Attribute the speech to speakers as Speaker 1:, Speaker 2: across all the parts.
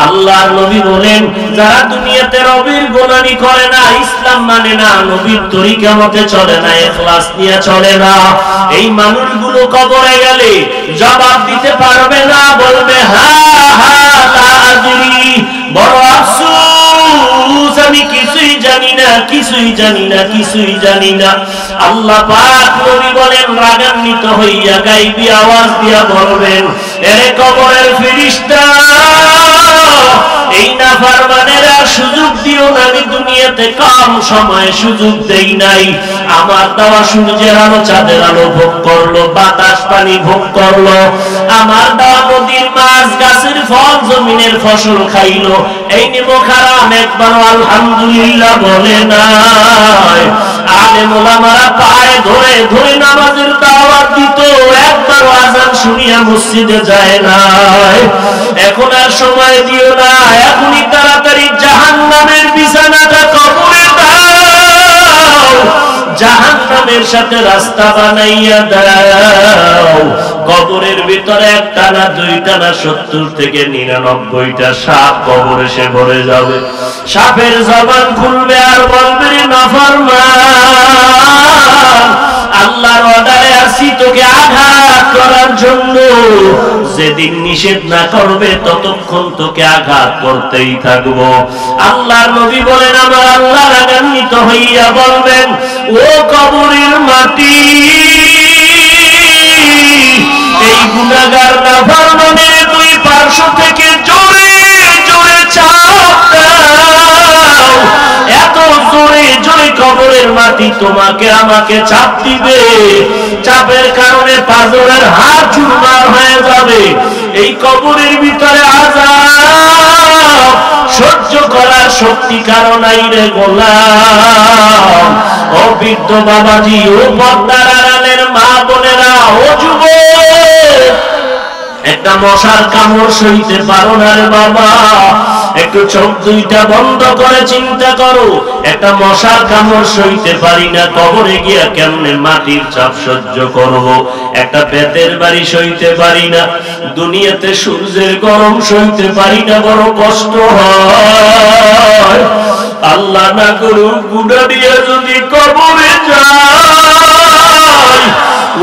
Speaker 1: আল্লাহর নবী বলেন, যারা দুনিয়াতে রবের গোলামি করে না, ইসলাম মানে না, নবীর তরিকা মতে চলে না, ইখলাস নিয়ে চলে না, এই মানুষগুলো কবরে গেলে জবাব দিতে পারবে না, বলবে হা হা লা আদরি, বড় আফসোস, আমি কিছুই জানি না, কিছুই জানি না, কিছুই জানি না। আল্লাহ পাক নবী বলেন, রাগান্বিত হইয়া গাইবি আওয়াজ দিয়া বলবেন, এরে কবরের ফেরেশতা, এই নাফরমানেরা সুযোগ দিও না, আমি দুনিয়াতে কম সময় সুযোগ দেই নাই, আমার দেওয়া সূর্যের আলো চাঁদের আলো ভোগ করলো, বাতাস পানি ভোগ করলো, আমার দেওয়া নদীর মাছ গাছের ফল জমিনের ফসল খাইলো, এই নিমো খারাম একবারও আলহামদুলিল্লাহ বলে নাই। আলেম ওলামারা পায়ে ধরে ধরে নামাজের দাওয়াত দিত, একবারও আযান শুনিয়া মসজিদে যায় নাই। এখন আর সময় দিও না, এখনই তাড়াতাড়ি জাহান্নামের বিছানাটা কবরে দাও, জাহান্নামের সাথে রাস্তা বানাইয়া দাও। কবরের ভিতরে একটা না দুইটা না 70 থেকে 99টা সাপ কবরে সে ভরে যাবে। সাপের জবান খুলবে আর বলবে, নাফরমান, আল্লাহর অর্ডারে আসি তোকে আঘাত করার জন্য, যেদিন নিষেধ না করবে ততক্ষণ তোকে আঘাত করতেই থাকবো। আল্লাহর নবী বলেন, আমার আল্লাহ রাগান্বিত হইয়া বলবেন, ও কবরের মাটি, এই গুনাহগার নাফরমানের দুই পার্শ্ব থেকে জোরে জোরে চাপ দাও। এত জোরে জোরে কবরের মাটি তোমাকে আমাকে চাপ দিবে, চাপের কারণে পাঁজরের হাড় চুরমার হয়ে যাবে। এই কবরের ভিতরে আযাব সহ্য করার শক্তি কারো নাই রে গোলাম। ও বৃদ্ধ বাবাজি, ও পর্দার আড়ালের মা বোনেরা, ও যুবক, একটা মশার কামড় সইতে পারো না রে বাবা, একটু চোখ দুইটা বন্ধ করে চিন্তা করো, একটা মশার কামড় সইতে পারি না, কবরে গিয়া কেমনে মাটির চাপ সহ্য করব, একটা পেটের বাড়ি সইতে পারি না, দুনিয়াতে সূর্যের গরম সইতে পারি না, বড় কষ্ট হয়। আল্লাহ না করুক গুনাহ দিয়ে যদি কবরে যাই,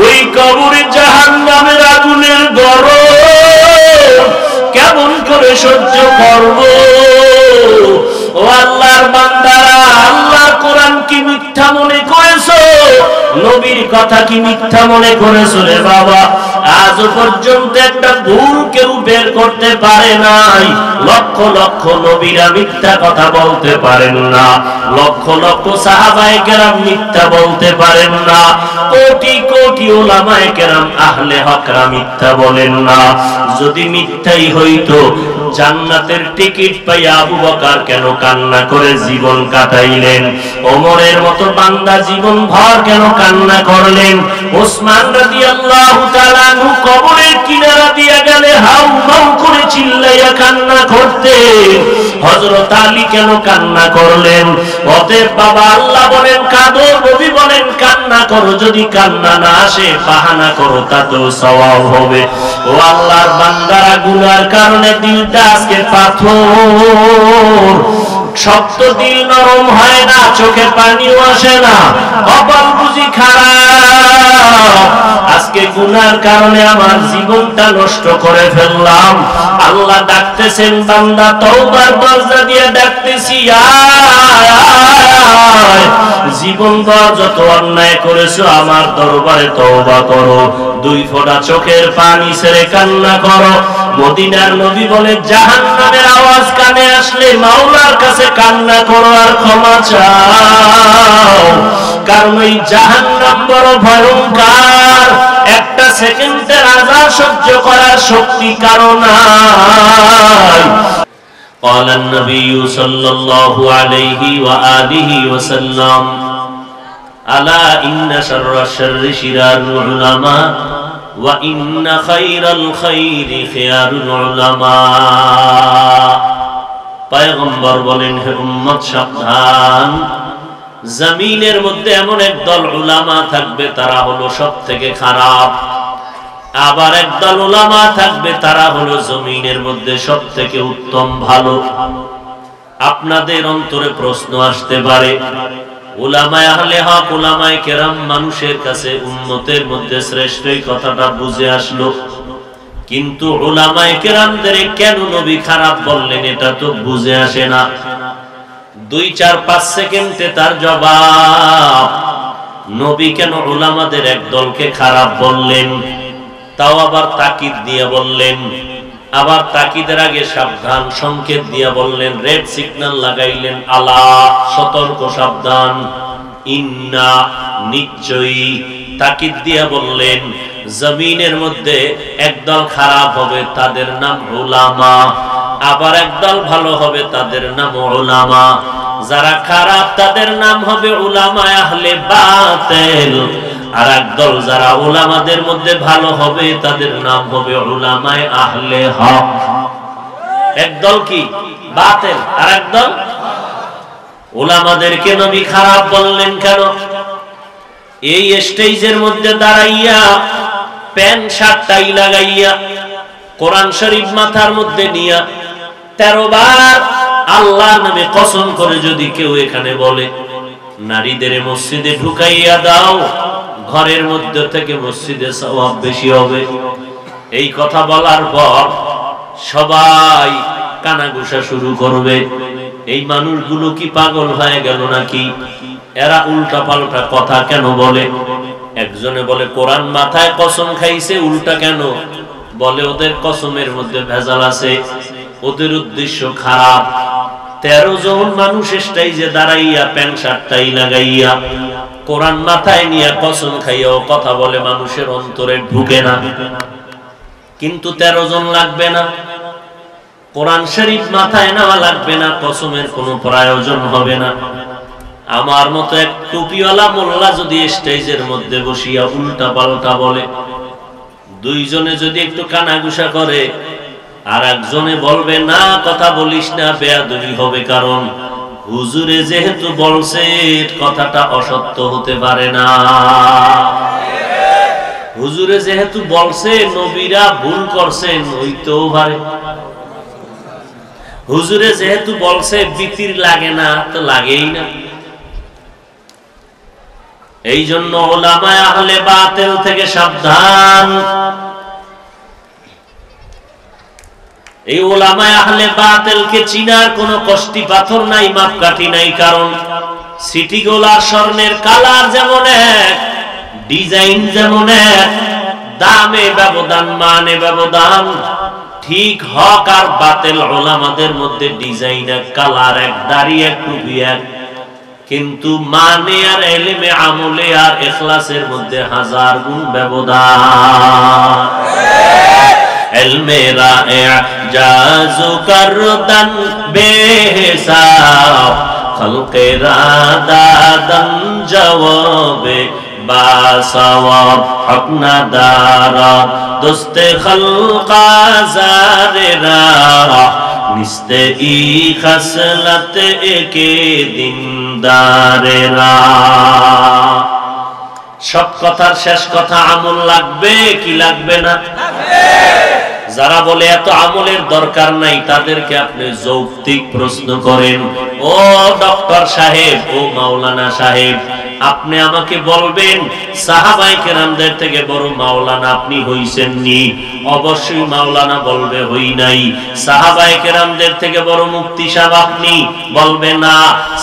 Speaker 1: ওই কবরে জাহান্নামের আগুনের গরম কেমন করে সহ্য করব? ও আল্লাহর বান্দারা, আল্লাহর কোরআন কি মিথ্যা মনে করেছো? নবীর কথা কি মিথ্যা মনে করেছো রে বাবা? আজ পর্যন্ত একটা ভুল কেউ বের করতে পারে নাই। লক্ষ লক্ষ নবীরা মিথ্যা কথা বলতে পারেন না, লক্ষ লক্ষ সাহাবায়ে কেরাম মিথ্যা বলতে পারেন না, কোটি কোটি উলামায়ে কেরাম আহলে হকরা মিথ্যা বলেন না। যদি মিথ্যাই হইতো, জান্নাতের টিকিট পাইয়া আবু বকর কেন কান্না করে জীবন কাটাইলেন? ওমরের মতো বান্দা জীবন ভর কেন কান্না করলেন? ওসমান রাদিয়াল্লাহু তাআলা আনহু কবরের কিনারা দিয়া গেলে হাউ মাউ করে চিল্লাইয়া কান্না করতেন। হযরত আলী কেন কান্না করলেন? অতএব বাবা, আল্লাহ বলেন কাঁদো, নবী বলেন কান্না করো, যদি কান্না না আসে বাহানা করো, তাতেও সওয়াব হবে। ও আল্লাহর বান্দারা, গুনার কারণে দিলটা আজকে পাথর, শক্ত দিল নরম হয় না, চোখে পানিও আসে না, কপাল বুঝি খারাপ। আজকে গুনার কারণে আমার জীবনটা নষ্ট করে ফেললাম। আল্লাহ ডাকতেছেন, বান্দা তওবার দরজা দিয়ে ডাকতেছি, আয় জীবন ভর যত অন্যায় করেছো আমার দরবারে তওবা করো, দুই ফোঁটা চোখের পানি ছেড়ে কান্না করো। মদিনার নবী বলে, জাহান্নামের আওয়াজ কানে আসলে মাওলার কাছে কান্না করো আর ক্ষমা চাও, কারণ এই জাহান্নাম বড় ভয়ঙ্কর, একটা সেকেন্ডের আযাব সহ্য করার শক্তি কারো নাই। قال النبي صلى الله عليه وآله وسلم ألا إن شر الشر شرار العلماء وإن خير الخير خيار العلماء। পয়গম্বর বলেন, হে উম্মত সাবধান, জমিনের মধ্যে এমন এক দল উলামা থাকবে, তারা হলো সবথেকে খারাপ। আবার একদল উলামা থাকবে, তারা হলো জমিনের মধ্যে সবথেকে উত্তম ভালো। আপনাদের অন্তরে প্রশ্ন আসতে পারে, উলামায়ে আহলে হক, উলামায়ে কেরাম মানুষের কাছে উম্মতের মধ্যে শ্রেষ্ঠ, এই কথাটা বুঝে আসলো, কিন্তু উলামায়ে কেরামদের কেন নবী খারাপ বললেন এটা তো বুঝে আসে না। 2-4-5 সেকেন্ডে তার জবাব, নবী কেন উলামাদের একদলকে খারাপ বললেন, তাও আবার তাকিদ দিয়ে বললেন। আবার তাকিদের আগে সাবধান সংকেত দিয়ে বললেন, রেড সিগন্যাল লাগাইলেন, আলা সতর্ক সাবধান, ইন্না নিশ্চয়ই। তাকিদ দিয়ে বললেন, জমিনের মধ্যে একদল খারাপ হবে, তাদের নাম উলামা, আবার একদল ভালো হবে, তাদের নাম উলামা। যারা খারাপ তাদের নাম হবে উলামায়ে আহলে বাতিল, আর একদল যারা উলামাদের মধ্যে ভালো হবে তাদের নাম হবে উলামায়ে আহলে হক। একদল কি বাতিল, আর একদল। উলামাদেরকে নবী খারাপ বললেন কেন? এই স্টেজের মধ্যে দাঁড়াইয়া প্যান্ট শার্ট টাই লাগাইয়া কোরআন শরীফ মাথার মধ্যে নিয়া 13 বার আল্লাহর নামে কসম করে যদি কেউ এখানে বলে, নারীদের মসজিদে ঢুকাইয়া দাও, ঘরের মধ্যে থেকে মসজিদে সওয়াব বেশি হবে, এই কথা বলার পর সবাই কানাঘুষা শুরু করবে। এই মানুষগুলো কি পাগল হয়ে গেল নাকি? এরা উল্টা পাল্টা কথা কেন বলে? একজনে বলে কোরআন মাথায় কসম খাইছে, উল্টা কেন বলে? ওদের কসমের মধ্যে ভেজাল আছে, ওদের উদ্দেশ্য খারাপ। 13 জন মানুষ স্টেজে দাঁড়াইয়া প্যান্ট শার্ট টাই লাগাইয়া কোরআন মাথায় নিয়ে কসম খাইয়াও কথা বলে, মানুষের অন্তরে ঢুকে না। কিন্তু 13 জন লাগবে না, কোরআন শরীফ মাথায় নেওয়া লাগবে না, কসমের কোনো প্রয়োজন হবে না। আমার মতো এক টুপিওয়ালা মোল্লা যদি স্টেজের মধ্যে বসিয়া উল্টা পাল্টা বলে, 2 জনে যদি একটু কানাঘুষা করে, আর একজনে বলবে না কথা বলিস না, বেয়াদবি হবে, কারণ হুজুরে যেহেতু বলছে কথাটা অসত্য হতে পারে না। হুজুরে যেহেতু বলছে, নবীরা ভুল করছেন হইতেও পারে। হুজুরে যেহেতু বলছে বিতির লাগে না, তো লাগেই না। এই জন্য উলামায়ে আহলে বাতিল থেকে সাবধান। এই উলামায়ে আহলে বাতিলকে চিনার কোনো কষ্টি পাথর নাই, মাপকাঠি নাই, কারণ সিটিগুলার স্বর্ণের কালার যেমন এক, ডিজাইন যেমন এক, দামে ব্যবধান, মানে ব্যবধান। ঠিক হক আর বাতিল উলামাদের মধ্যে ডিজাইন এক, কালার এক, দাড়ি এক, টুপি এক, কিন্তু মানে আর ইলমে আমলে আর ইখলাসের মধ্যে 1000 গুণ ব্যবধান। ইলমে রা'জাজু করদান বেহিসাব, খলকে রাদাদান জওয়াবে বাসওয়াব, হক না দারা দোস্তে খলকা জারেরা, নিস্তে ই খসলত একে দিনদারেরা। সব কথার শেষ কথা আমল লাগবে কি লাগবে না? যারা বলে এত আমলের দরকার নাই, তাদেরকে আপনি যৌক্তিক প্রশ্ন করেন, ও ডক্টর সাহেব, ও মাওলানা সাহেব, আপনি আমাকে বলবেন সাহাবায়ে কেরামদের থেকে বড় মাওলানা আপনি হইছেন নি? অবশ্যই মাওলানা বলবে হই নাই। সাহাবায়ে কেরামদের থেকে বড় মুফতি সাহেব আপনি? বলবে না।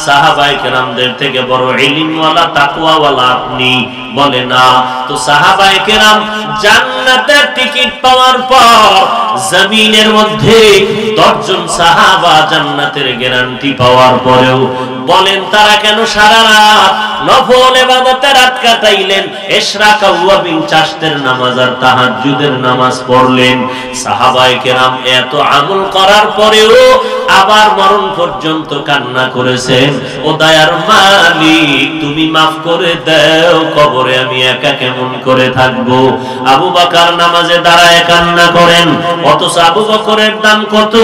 Speaker 1: সাহাবায়ে কেরামদের থেকে বড় ইলমওয়ালা তাকওয়াওয়ালা আপনি? বলে না। তো সাহাবায়ে কেরাম জান্নাতের টিকিট পাওয়ার পর জমিনের মধ্যে 10 জন সাহাবা জান্নাতের গ্যারান্টি পাওয়ার পরেও বলেন তারা কেন সারা রাত নফল ইবাদতে রাত কাটাইলেন? ইশরাক ওয়াবিন, চাশতের নামাজ আর তাহাজ্জুদের নামাজ পড়লেন। সাহাবায়ে কেরাম এত আমল করার পরেও আবার মরণ পর্যন্ত কান্না করেছেন, ও দয়ার মালিক তুমি মাফ করে দাও, কবরে আমি একা কেমন করে থাকবো? আবু বকর নামাজে দাঁড়ায় কান্না করেন, অথচ আবু বকরের দাম কত?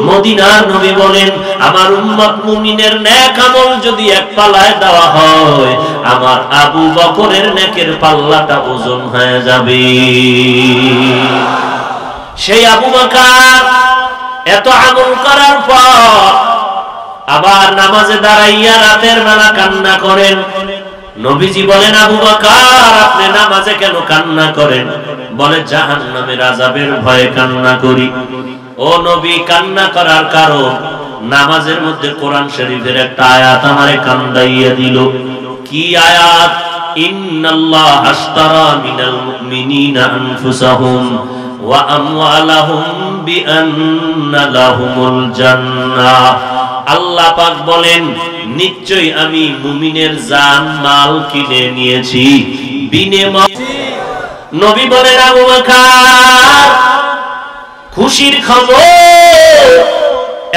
Speaker 1: মদিনার নবী বলেন আমার উম্মত মুমিনের নেক আমল যদি এক পাল্লায় দেওয়া হয়, আমার আবু বকরের নেকের পাল্লাটা ওজন হয়ে যাবে। সেই আবু বকর এত আমল করার পর আবার নামাজে দাঁড়াইয়া রাতের বেলা কান্না করেন। নবীজি বলেন, আবু বকর আপনি নামাজে কেন কান্না করেন? বলে, জাহান্নামের আযাবের ভয়ে কান্না করি। ও নবী, কান্না করার কারণ নামাজের মধ্যে কোরআন শরীফের একটা আয়াত আমারে কান্দাইয়া দিল। কি আয়াত? ইন্নাল্লাহ আশতারা মিনাল মুমিনিনা আনফুসাহুম ওয়া আমওয়ালাহুম বিআন্না লাহুমুল জান্নাহ। আল্লাহ পাক বলেন, নিশ্চয়ই আমি মুমিনের জান মাল কিনে নিয়েছি বিনিময়। নবী বলেন, আবু বকর খুশির খবর,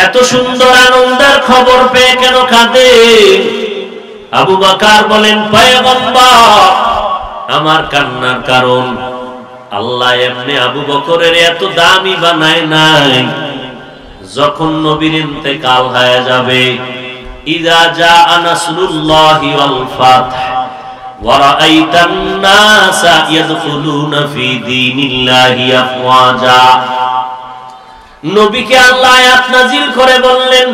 Speaker 1: এত সুন্দর আনন্দের খবর পেয়ে কেন কাঁদে? আবু বকর বলেন, পয়গম্বর আমার কান্নার কারণ আল্লাহ এমনি আবু বকরের এত দামি বানায় নাই। যখন নবীর ইন্তেকাল হয়ে যাবে, ইযা জাআ নাসরুল্লাহি ওয়াল ফাতহ ওয়া রাআইতান নাসা ইয়াদখুলুনা ফি দীনিল্লাহি আফওয়াজা, নবীকে আল্লাহ আয়াত নাযিল করে বললেন,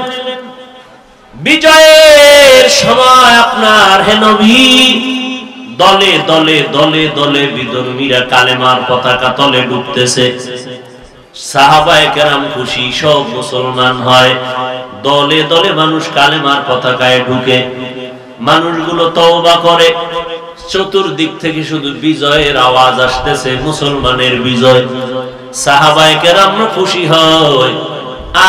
Speaker 1: বিজয়ের সময় আপনার হে নবী দলে দলে দলে দলে বিধর্মীরা কালেমার পতাকা তলে ডুবতেছে। সাহাবায়ে কেরাম খুশি, সব মুসলমান হয়, দলে দলে মানুষ কালেমার পতাকায় ঢুকে, মানুষগুলো তওবা করে, চতুর্দিক থেকে শুধু বিজয়ের আওয়াজ আসতেছে, মুসলমানের বিজয়। সাহাবায়ে কেরাম খুশি হয়,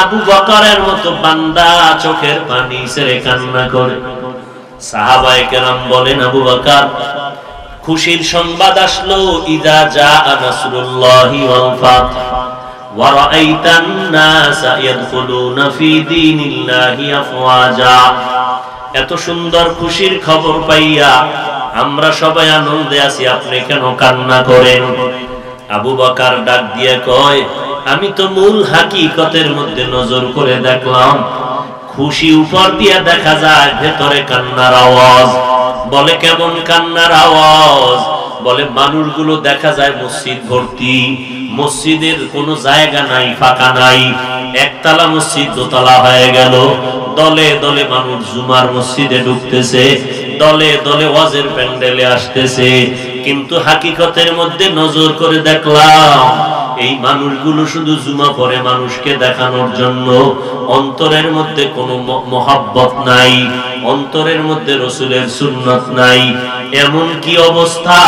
Speaker 1: আবু বকরের মতো বান্দা চোখের পানি ছেড়ে কান্না করে। সাহাবায়ে কেরাম বলেন, আবু বকর খুশির সংবাদ আসলো, ইযা জাআ নাসরুল্লাহি ওয়াল ফাতহ ওয়া রাআইতান নাসা ইয়াদখুলুনা ফি দীনিল্লাহি আফওয়াজা। এত সুন্দর খুশির খবর পাইয়া আমরা সবাই আনন্দে আছি, আপনি কেন কান্না করেন? আবু বকর ডাক দিয়ে কয়, আমি তো মূল হাকিকতের মধ্যে নজর করে দেখলাম, খুশি উপর দিয়ে দেখা যায়, ভেতরে কান্নার আওয়াজ। বলে, কেমন কান্নার আওয়াজ? বলে, মানুষগুলো দেখা যায় মসজিদ ভর্তি, মসজিদের কোনো জায়গা নাই, ফাঁকা নাই, একতলা মসজিদ দোতলা হয়ে গেল, দলে দলে মানুষ জুমার মসজিদে ঢুকতেছে, দলে দলে ওয়াজের প্যান্ডেলে আসতেছে। কিন্তু হাকিকতের মধ্যে নজর করে দেখলাম, এই মানুষগুলো শুধু জুমা পড়ে মানুষকে দেখানোর জন্য, অন্তরের মধ্যে কোনো মহব্বত নাই, অন্তরের মধ্যে রাসূলের সুন্নাত নাই। এমন কি অবস্থা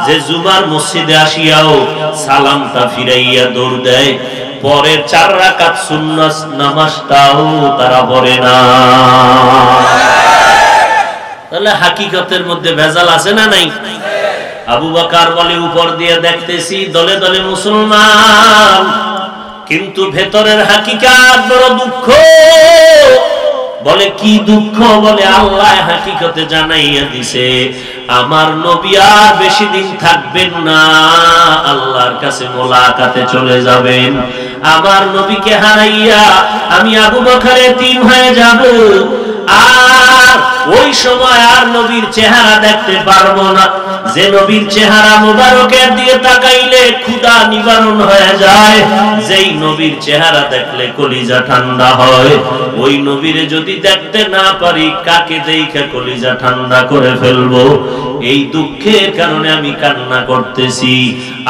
Speaker 1: যে জুমার মসজিদে আসিয়াও সালামটা ফিরাইয়া দৌড় দেয়, পরের 4 রাকাত সুন্নাত নামাজটাও তারা পড়ে না। তাহলে হাকিকতের মধ্যে ভেজাল আছে না নাই? আবু বকর বলে, উপর দিয়ে দেখতেছি দলে দলে মুসলমান, কিন্তু ভেতরের হাকিকত বড় দুঃখ। বলে, কি দুঃখ? বলে, আল্লাহ হাকিকতে জানাইয়া দিছে, আমার নবী আর বেশি দিন থাকবেন না, আল্লাহর কাছে মোলাকাতে চলে যাবেন। আমার নবীকে হারাইয়া আমি আবু বকর এতিম হয়ে যাব, আর ওই সময় আর নবীর চেহারা দেখতে পারবো না। যে নবীর চেহারা মুবারকের দিকে তাকাইলে ক্ষুধা নিবারণ হয়ে যায়, যেই নবীর চেহারা দেখলে কলিজা ঠান্ডা হয়, ওই নবীরে যদি দেখতে না পারি, কাকে দেখে কলিজা ঠান্ডা করে ফেলবো? এই দুঃখের কারণে আমি কান্না করতেছি।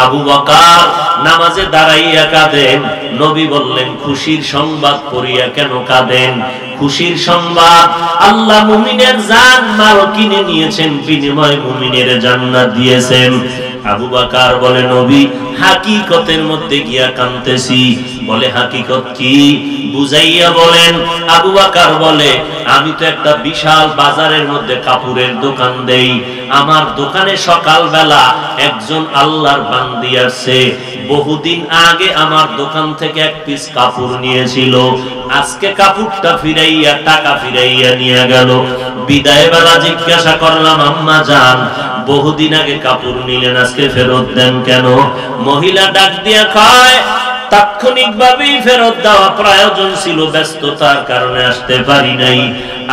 Speaker 1: আবু বকর নামাজে দাঁড়াইয়া কাঁদেন। নবী বললেন, খুশির সংবাদ পড়িয়া কেন কাঁদেন? খুশির সংবাদ, আল্লাহ মুমিনের জান মাল কিনে নিয়েছেন, বিনিময়ে মুমিনের জান্নাত দিয়েছেন। আবু বকর বলে, নবী হাকিকতের মধ্যে গিয়া কাঁদতেছি। বলে, হাকিকত কি? বুঝাইয়া বলেন। আবু বকর বলে, আমি তো একটা বিশাল বাজারের মধ্যে কাপড়ের দোকান দেই, আমার দোকানে সকালবেলা একজন আল্লাহর বান্দি আসছে, বহুদিন আগে আমার দোকান থেকে এক পিস কাপড় নিয়েছিল, আজকে কাপড়টা ফিরাইয়া টাকা ফিরাইয়া নিয়ে গেল। বিদায় বেলা জিজ্ঞাসা করলাম, আম্মা জান বহুদিন আগে কাপড় নিলেন, আজকে ফেরত দেন কেন? মহিলা ডাক দিয়া কয়, তাৎক্ষণিকভাবেই ফেরত দেওয়া প্রয়োজন ছিল, ব্যস্ততার কারণে আসতে পারি নাই।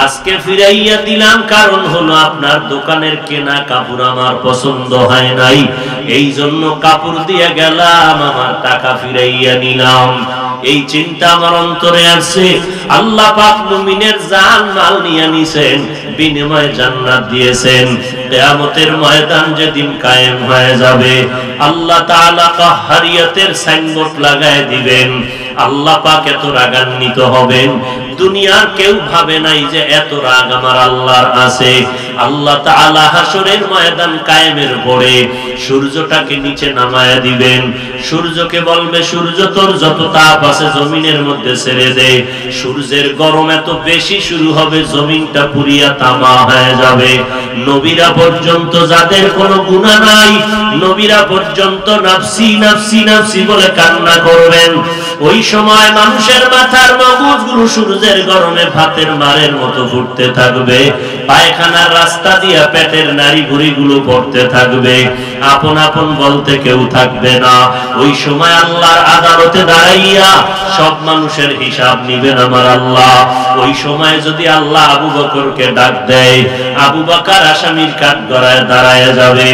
Speaker 1: আজকে ফিরাইয়া দিলাম, কারণ হলো আপনার দোকানের কেনা কাপড় আমার পছন্দ হয় নাই, এই জন্য কাপড় দিয়ে গেলাম, আমার টাকা ফিরাইয়া নিলাম। এই চিন্তা আমার অন্তরে আছে। আল্লাহ পাক মুমিনের জান মাল নিয়ে নিছেন, বিনিময়ে জান্নাত দিয়েছেন। কিয়ামতের ময়দান যেদিন কায়েম হয়ে যাবে, আল্লাহ তাআলা কাহ্হারিয়াতের সাইনবোর্ড লাগায় দিবেন। আল্লাহ পাক এত রাগান্বিত হবেন, দুনিয়ার কেউ ভাবে নাই যে এত রাগ আমার আল্লাহর আছে। আল্লাহ তাআলা হাসরের ময়দান কায়েমের পরে সূর্যটাকে নিচে নামায়া দিবেন। সূর্যকে বলবে, সূর্য তোর যত তাপ আছে জমিনের মধ্যে ছেড়ে দে। সূর্যের গরম এত বেশি শুরু হবে, জমিনটা পুরিয়া তামা হয়ে যাবে। নবীরা পর্যন্ত, যাদের কোনো গুনাহ নাই, নবীরা পর্যন্ত নাফসি নাফসি নাফসি বলে কান্না করবেন। ওই সময় মানুষের মাথার মগজগুলো সূর্যের গরমে ভাতের মারের মতো ফুটতে থাকবে, পায়খানার রাস্তা দিয়া পেটের নাড়ি ভুঁড়িগুলো পড়তে থাকবে, আপন আপন বলতে কেউ থাকবে না। ওই সময় আল্লাহর আদালতে দাঁড়াইয়া সব মানুষের হিসাব নিবেন আমার আল্লাহ। ওই সময় যদি আল্লাহ আবু বকরকে ডাক দেয়, আবু বকর আসামির কাঠগড়ায় দাঁড়ায় যাবে।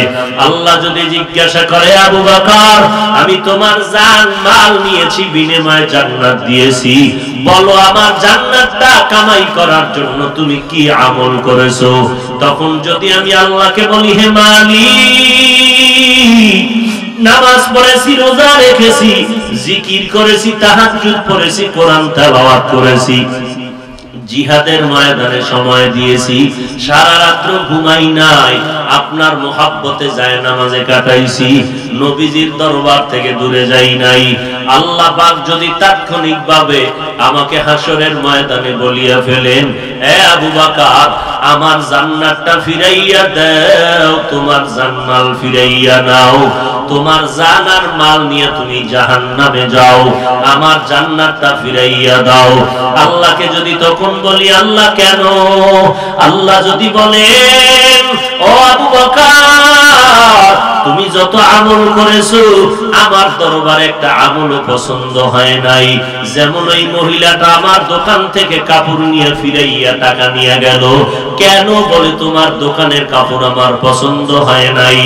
Speaker 1: আল্লাহ যদি জিজ্ঞাসা করে, আবু বকর আমি তোমার জান মাল নিয়েছি, বিনিময়ে জান্নাত দিয়েছি, বলো আমার জান্নাতটা কামাই করার জন্য তুমি কি আমল করেছো? তখন যদি আমি আল্লাহকে বলি, হে মালিক, নামাজ পড়েছি, রোজা রেখেছি, জিকির করেছি, তাহাজ্জুদ পড়েছি, কোরআন তেলাওয়াত করেছি, জিহাদের ময়দানে সময় দিয়েছি, সারা রাত্র ঘুমাই নাই, আপনার মোহাব্বতে যায় নামাজে কাটাইছি, নবীজির দরবার থেকে দূরে যাই নাই। আল্লাহ পাক যদি তাৎক্ষণিকভাবে আমাকে হাসরের ময়দানে বলিয়া ফেলেন, এ আবু বকর আমার জান্নাতটা ফিরাইয়া দাও, তোমার জান্নাল ফিরাইয়া নাও, তোমার জান আর মাল নিয়ে তুমি জাহান্নামে যাও, আমার জান্নাতটা ফিরাইয়া দাও। আল্লাহকে যদি তখন বলি, আল্লাহ কেন? আল্লাহ যদি বলেন, ও আবু বকর তুমি যত আমল করেছো আমার দরবারে একটা আমলও পছন্দ হয় নাই। যেমন ওই মহিলাটা আমার দোকান থেকে কাপড় নিয়ে ফিরাইয়া টাকা নিয়ে গেল, কেন? বলে তোমার দোকানের কাপড় আমার পছন্দ হয় নাই।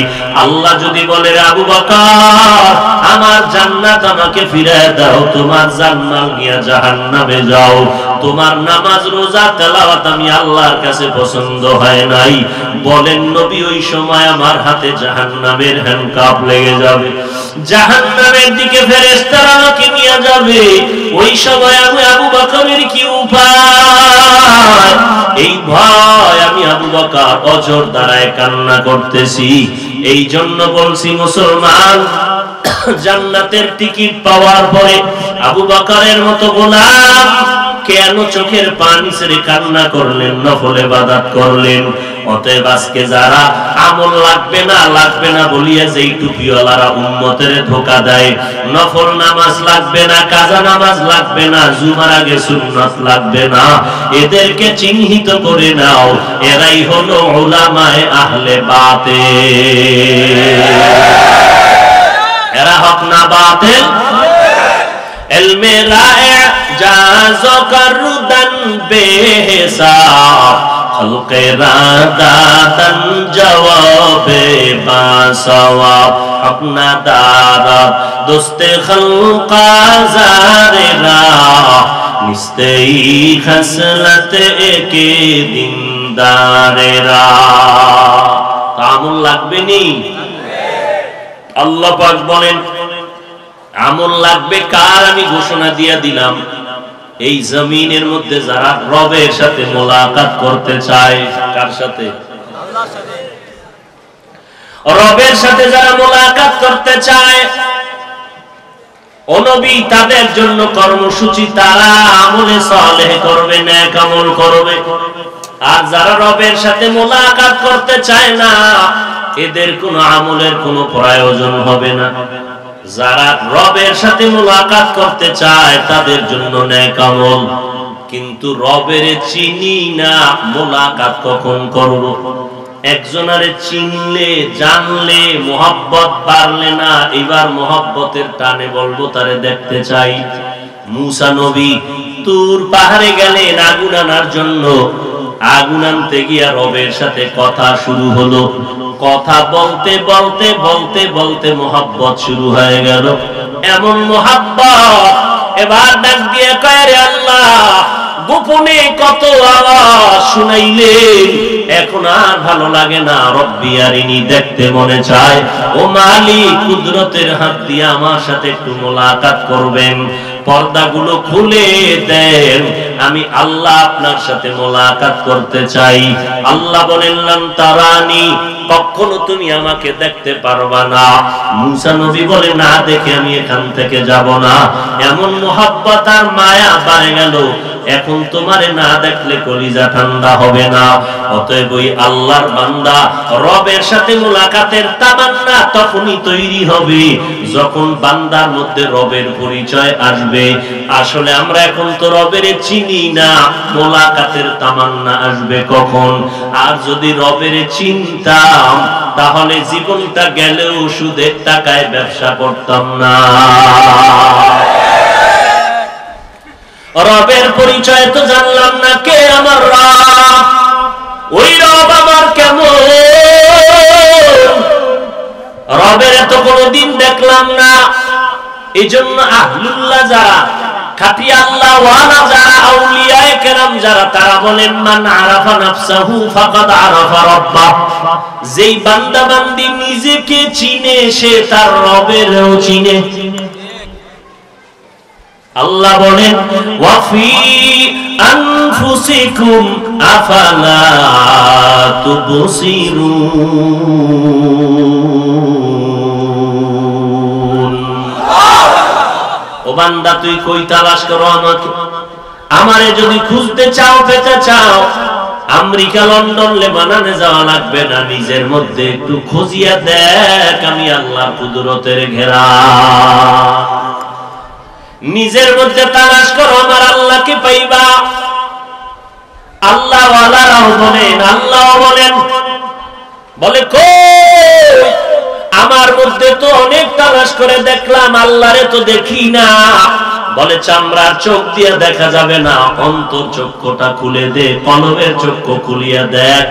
Speaker 1: আল্লাহ যদি বলে, আবু বকর আমার জান্নাত আমাকে ফিরায় দাও, তোমার জান্নাত নিয়ে জাহান্নামে যাও, তোমার নামাজ রোজা তেলাওয়াত আমি আল্লাহর কাছে পছন্দ হয় নাই, বলেন নবী ওই সময় আমার হাতে জাহান্নামের হ্যান্ডকাপ লেগে যাবে, জাহান্নামের দিকে ফেরেশতারা আমাকে নিয়ে যাবে। ওই সময় আমি আবু বকরের কি উপায়? এই ভয় আমি আবু বকর অজর দাঁড়ায় কান্না করতেছি। এই জন্য বলছি মুসলমান, জান্নাতের টিকিট পাওয়ার পরে আবু বকরের মতো গোলাম কেন চোখের পানি ছেড়ে কান্না করলেন, নফল ইবাদত করলেন? অতএব আজকে যারা আমল লাগবে না লাগবে না বলিয়া যেই টুপিওয়ালারা উম্মতের ধোঁকা দেয়, নফল নামাজ লাগবে না, কাজা নামাজ লাগবে না, জুমার আগে সুন্নাত লাগবে না, এদেরকে চিহ্নিত করে নাও, এরাই হলো উলামায়ে আহলে বাতিল। এরা হক না বাতিল? ইলমে রায়ে জাযো করদান বেহিসাব, খলকে রাদাতান জওয়াবে বাসওয়াব, अपना दारत दोस्ते खल्का जारेरा, निस्तेई खसलत एके दिनदारेरा। আমল লাগবে নি? আল্লাহ পাক বলেন আমল লাগবে কার? আমি ঘোষণা দিয়া দিলাম, এই জমিনের মধ্যে যারা রবের সাথে মোলাকাত করতে চায়। কার সাথে? আল্লাহর সাথে। রবের সাথে যারা মোলাকাত করতে চায়, ও নবী তাদের জন্য কর্মসূচি, তারা আমলে সালেহ করবে, নেক আমল করবে। আর যারা রবের সাথে মোলাকাত করতে চায় না, এদের কোনো আমলের কোনো প্রয়োজন হবে না। যারা রবের সাথে মোলাকাত করতে চায় তাদের জন্য নেক আমল, কিন্তু রবের চিনি না, মোলাকাত কখন করব? একজনারে চিনলে জানলে মোহাব্বত বাড়লে না, এবার মোহাব্বতের টানে বলবো তারে দেখতে চাই। মুসা নবী তুর পাহাড়ে গেলেন আগুন আনার জন্য। আগুন আনতে গিয়া রবের সাথে কথা শুরু হলো। কথা বলতে বলতে বলতে বলতে মোহাব্বত শুরু হয়ে গেল। এমন মোহাব্বত এবার ডাক দিয়ে কয়, রে আল্লাহ, গোপনে কত আওয়াজ শুনাইলেন, এখন আর ভালো লাগে না, রব্বি আরিনি, দেখতে মনে চায়। ও মালিক, কুদরতের হাত দিয়ে আমার সাথে একটু মোলাকাত করবেন, পর্দাগুলো খুলে দেন, আমি আল্লাহ আপনার সাথে মোলাকাত করতে চাই। আল্লাহ বলেন, লান তারানি, কখনো তুমি আমাকে দেখতে পারবা না। মুসা নবী বলে, না দেখে আমি এখান থেকে যাব না। এমন মোহাব্বত আর মায়া বাড়ে গেল, এখন তোমারে না দেখলে কলিজা ঠান্ডা হবে না। অতএব ওই আল্লাহর বান্দা রবের সাথে মুলাকাতের তামান্না তখনই তৈরি হবে যখন বান্দার মধ্যে রবের পরিচয় আসবে। আসলে আমরা এখন তো রবের চিনি না, মুলাকাতের তামান্না আসবে কখন? আর যদি রবের চিনতাম তাহলে জীবনটা গেলেও সুদের টাকায় ব্যবসা করতাম না। রবের পরিচয় তো জানলাম না, কে আমার রব, ওই রব আমার কেমন, রবের এত কোনদিন দেখলাম না। এই জন্য আহলুল্লাহ যারা, খাঁটি আল্লাহ ওয়ালা যারা, আউলিয়ায়ে কেরাম যারা, তারা বলেন, মান আরাফা নাফসাহু ফাকাদ আরাফা রাব্বাহ, যেই বান্দা বান্দি নিজেকে চিনে সে তার রবেরও চিনে। আল্লাহ বলেন, ওয়াফি আনফুসিকুম আফালা তুবসিরুন। ও বান্দা, তুই কই তালাশ করো আমাকে? আমারে যদি খুঁজতে চাও, পেতে চাও, আমেরিকা, লন্ডন, লেবাননে যাওয়া লাগবে না, নিজের মধ্যে একটু খুঁজিয়া দেখ, আমি আল্লাহর কুদরতের ঘেরা। নিজের মধ্যে তালাশ করো, আমার আল্লাহকে পাইবা। আল্লাহ ওয়ালারাও বলেন, আল্লাহ বলেন, বলে কই আমার মধ্যে তো অনেক তালাশ করে দেখলাম, আল্লাহরে তো দেখি না। বলে, চামড়ার চোখ দিয়ে দেখা যাবে না, অন্তর চক্ষুটা খুলে দে, কলবের চক্ষু খুলিয়া দেখ,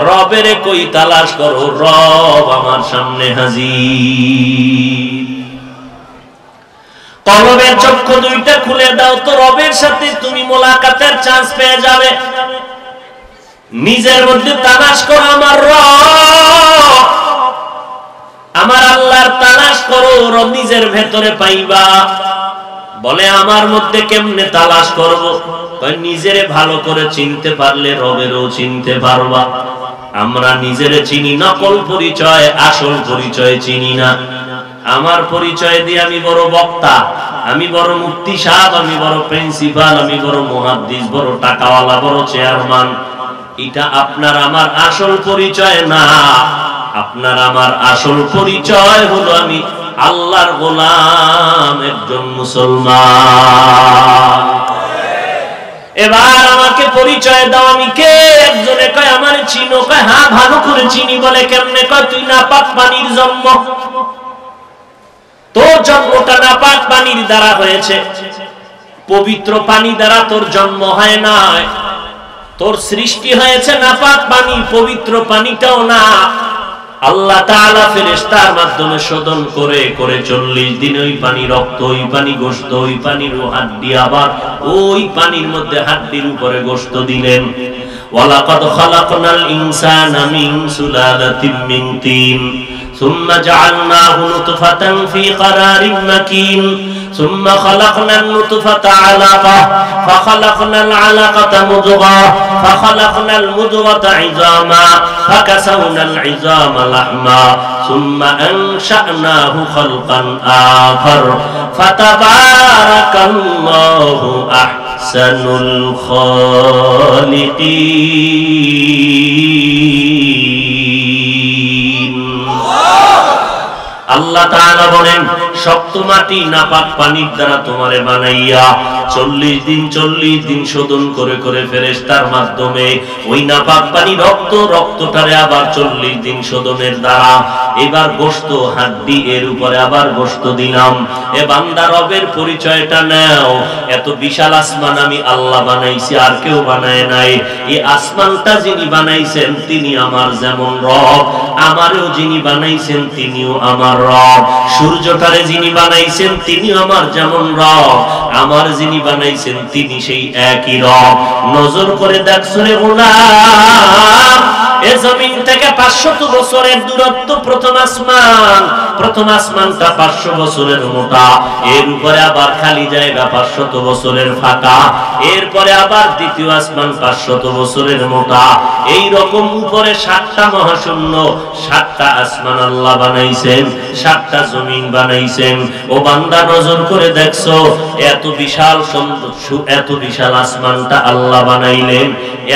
Speaker 1: রবেরে কই তালাশ করো, রব আমার সামনে হাজির। কলবের চক্ষু দুইটা খুলে দাও তো রবের সাথে তুমি মোলাকাতের চান্স পেয়ে যাবে। নিজের মধ্যে তালাশ করো আমার রব, আমার আল্লাহর তালাশ করো, রব নিজের ভেতরে পাইবা। বলে, আমার মধ্যে কেমনে তালাশ করব? নিজেরে ভালো করে চিনতে পারলে রবেরও চিনতে পারবা। আমরা নিজেরে চিনি নকল পরিচয়, আসল পরিচয় চিনি না। আমার পরিচয় দিয়ে আমি বড় বক্তা, আমি বড় মুফতি সাহেব, আমি বড় প্রিন্সিপাল, আমি বড় মুহাদ্দিস, বড় টাকাওয়ালা, বড় চেয়ারম্যান, এটা আপনার আমার আসল পরিচয় না। আপনার আমার আসল পরিচয় হলো আমি আল্লাহর গোলাম, একজন মুসলমান। এবার আমাকে পরিচয় দাও, আমি কে? একজনে কয়, আমারে চিনো? কয়, হ্যাঁ ভালো করে চিনি। বলে, কেমনে? কয়, তুই নাপাক পানির জন্ম, তোর জন্মটা নাপাক পানির দ্বারা হয়েছে, পবিত্র পানি দ্বারা তোর জন্ম হয় নাই। তোর সৃষ্টি হয়েছে নাপাক পানি, পবিত্র পানিটাও না। আল্লাহ তাআলা ফেরেশতার মাধ্যমে শোধন করে করে 40 দিন ওই পানি রক্ত, ওই পানি গোশত, ওই পানির হাড্ডি, আবার ওই পানির মধ্যে হাড্ডির উপরে গোশত দিলেন। ওয়ালাকাদ খালাকনাল ইনসানা মিন সুলালাতিন মিন তিন ثم جعلناه نطفة في قرار مكين ثم خلقنا النطفة علقة فخلقنا العلقة مضغة فخلقنا المضغة عظاما فكسونا العظام لحما ثم أنشأناه خلقا آخر فتبارك الله أحسن الخالقين। আল্লাহ তাআলা বলেন, শক্ত মাটি নাপাক পানির দ্বারা তোমারে বানাইয়া 40 দিন শোধন করে করে ফেরেশতার মাধ্যমে ওই নাপাক পানি রক্তটারে আবার 40 দিন শোধনের দ্বারা এবার গোশত হাড্ডি এর উপরে আবার গোশত দিলাম। এ বান্দা রবের পরিচয়টা নাও। এত বিশাল আসমান আমি আল্লাহ বানাইছি, আর কেউ বানায় নাই। এই আসমানটা যিনি বানাইছেন তিনি আমার যেমন রব, আমারও যিনি বানাইছেন তিনিও আমার রব। সূর্যটারে যিনি বানাইছেন তিনি আমার যেমন রব, আমার যিনি বানাইছেন তিনি সেই একই রব। নজর করে দেখছো রে গোলাম, এ জমিন থেকে 500 বছরের দূরত্ব প্রথম আসমানটা 500 বছরের মোটা, এর উপরে আবার খালি জায়গা 500 বছরের ফাঁকা, এরপরে আবার দ্বিতীয় আসমান 500 বছরের মোটা। এই রকম উপরে 7টা মহাশূন্য, 7টা আসমান আল্লাহ বানাইছেন, 7টা জমিন বানাইছেন। ও বান্দা নজর করে দেখছো, এত বিশাল আসমানটা আল্লাহ বানাইলেন,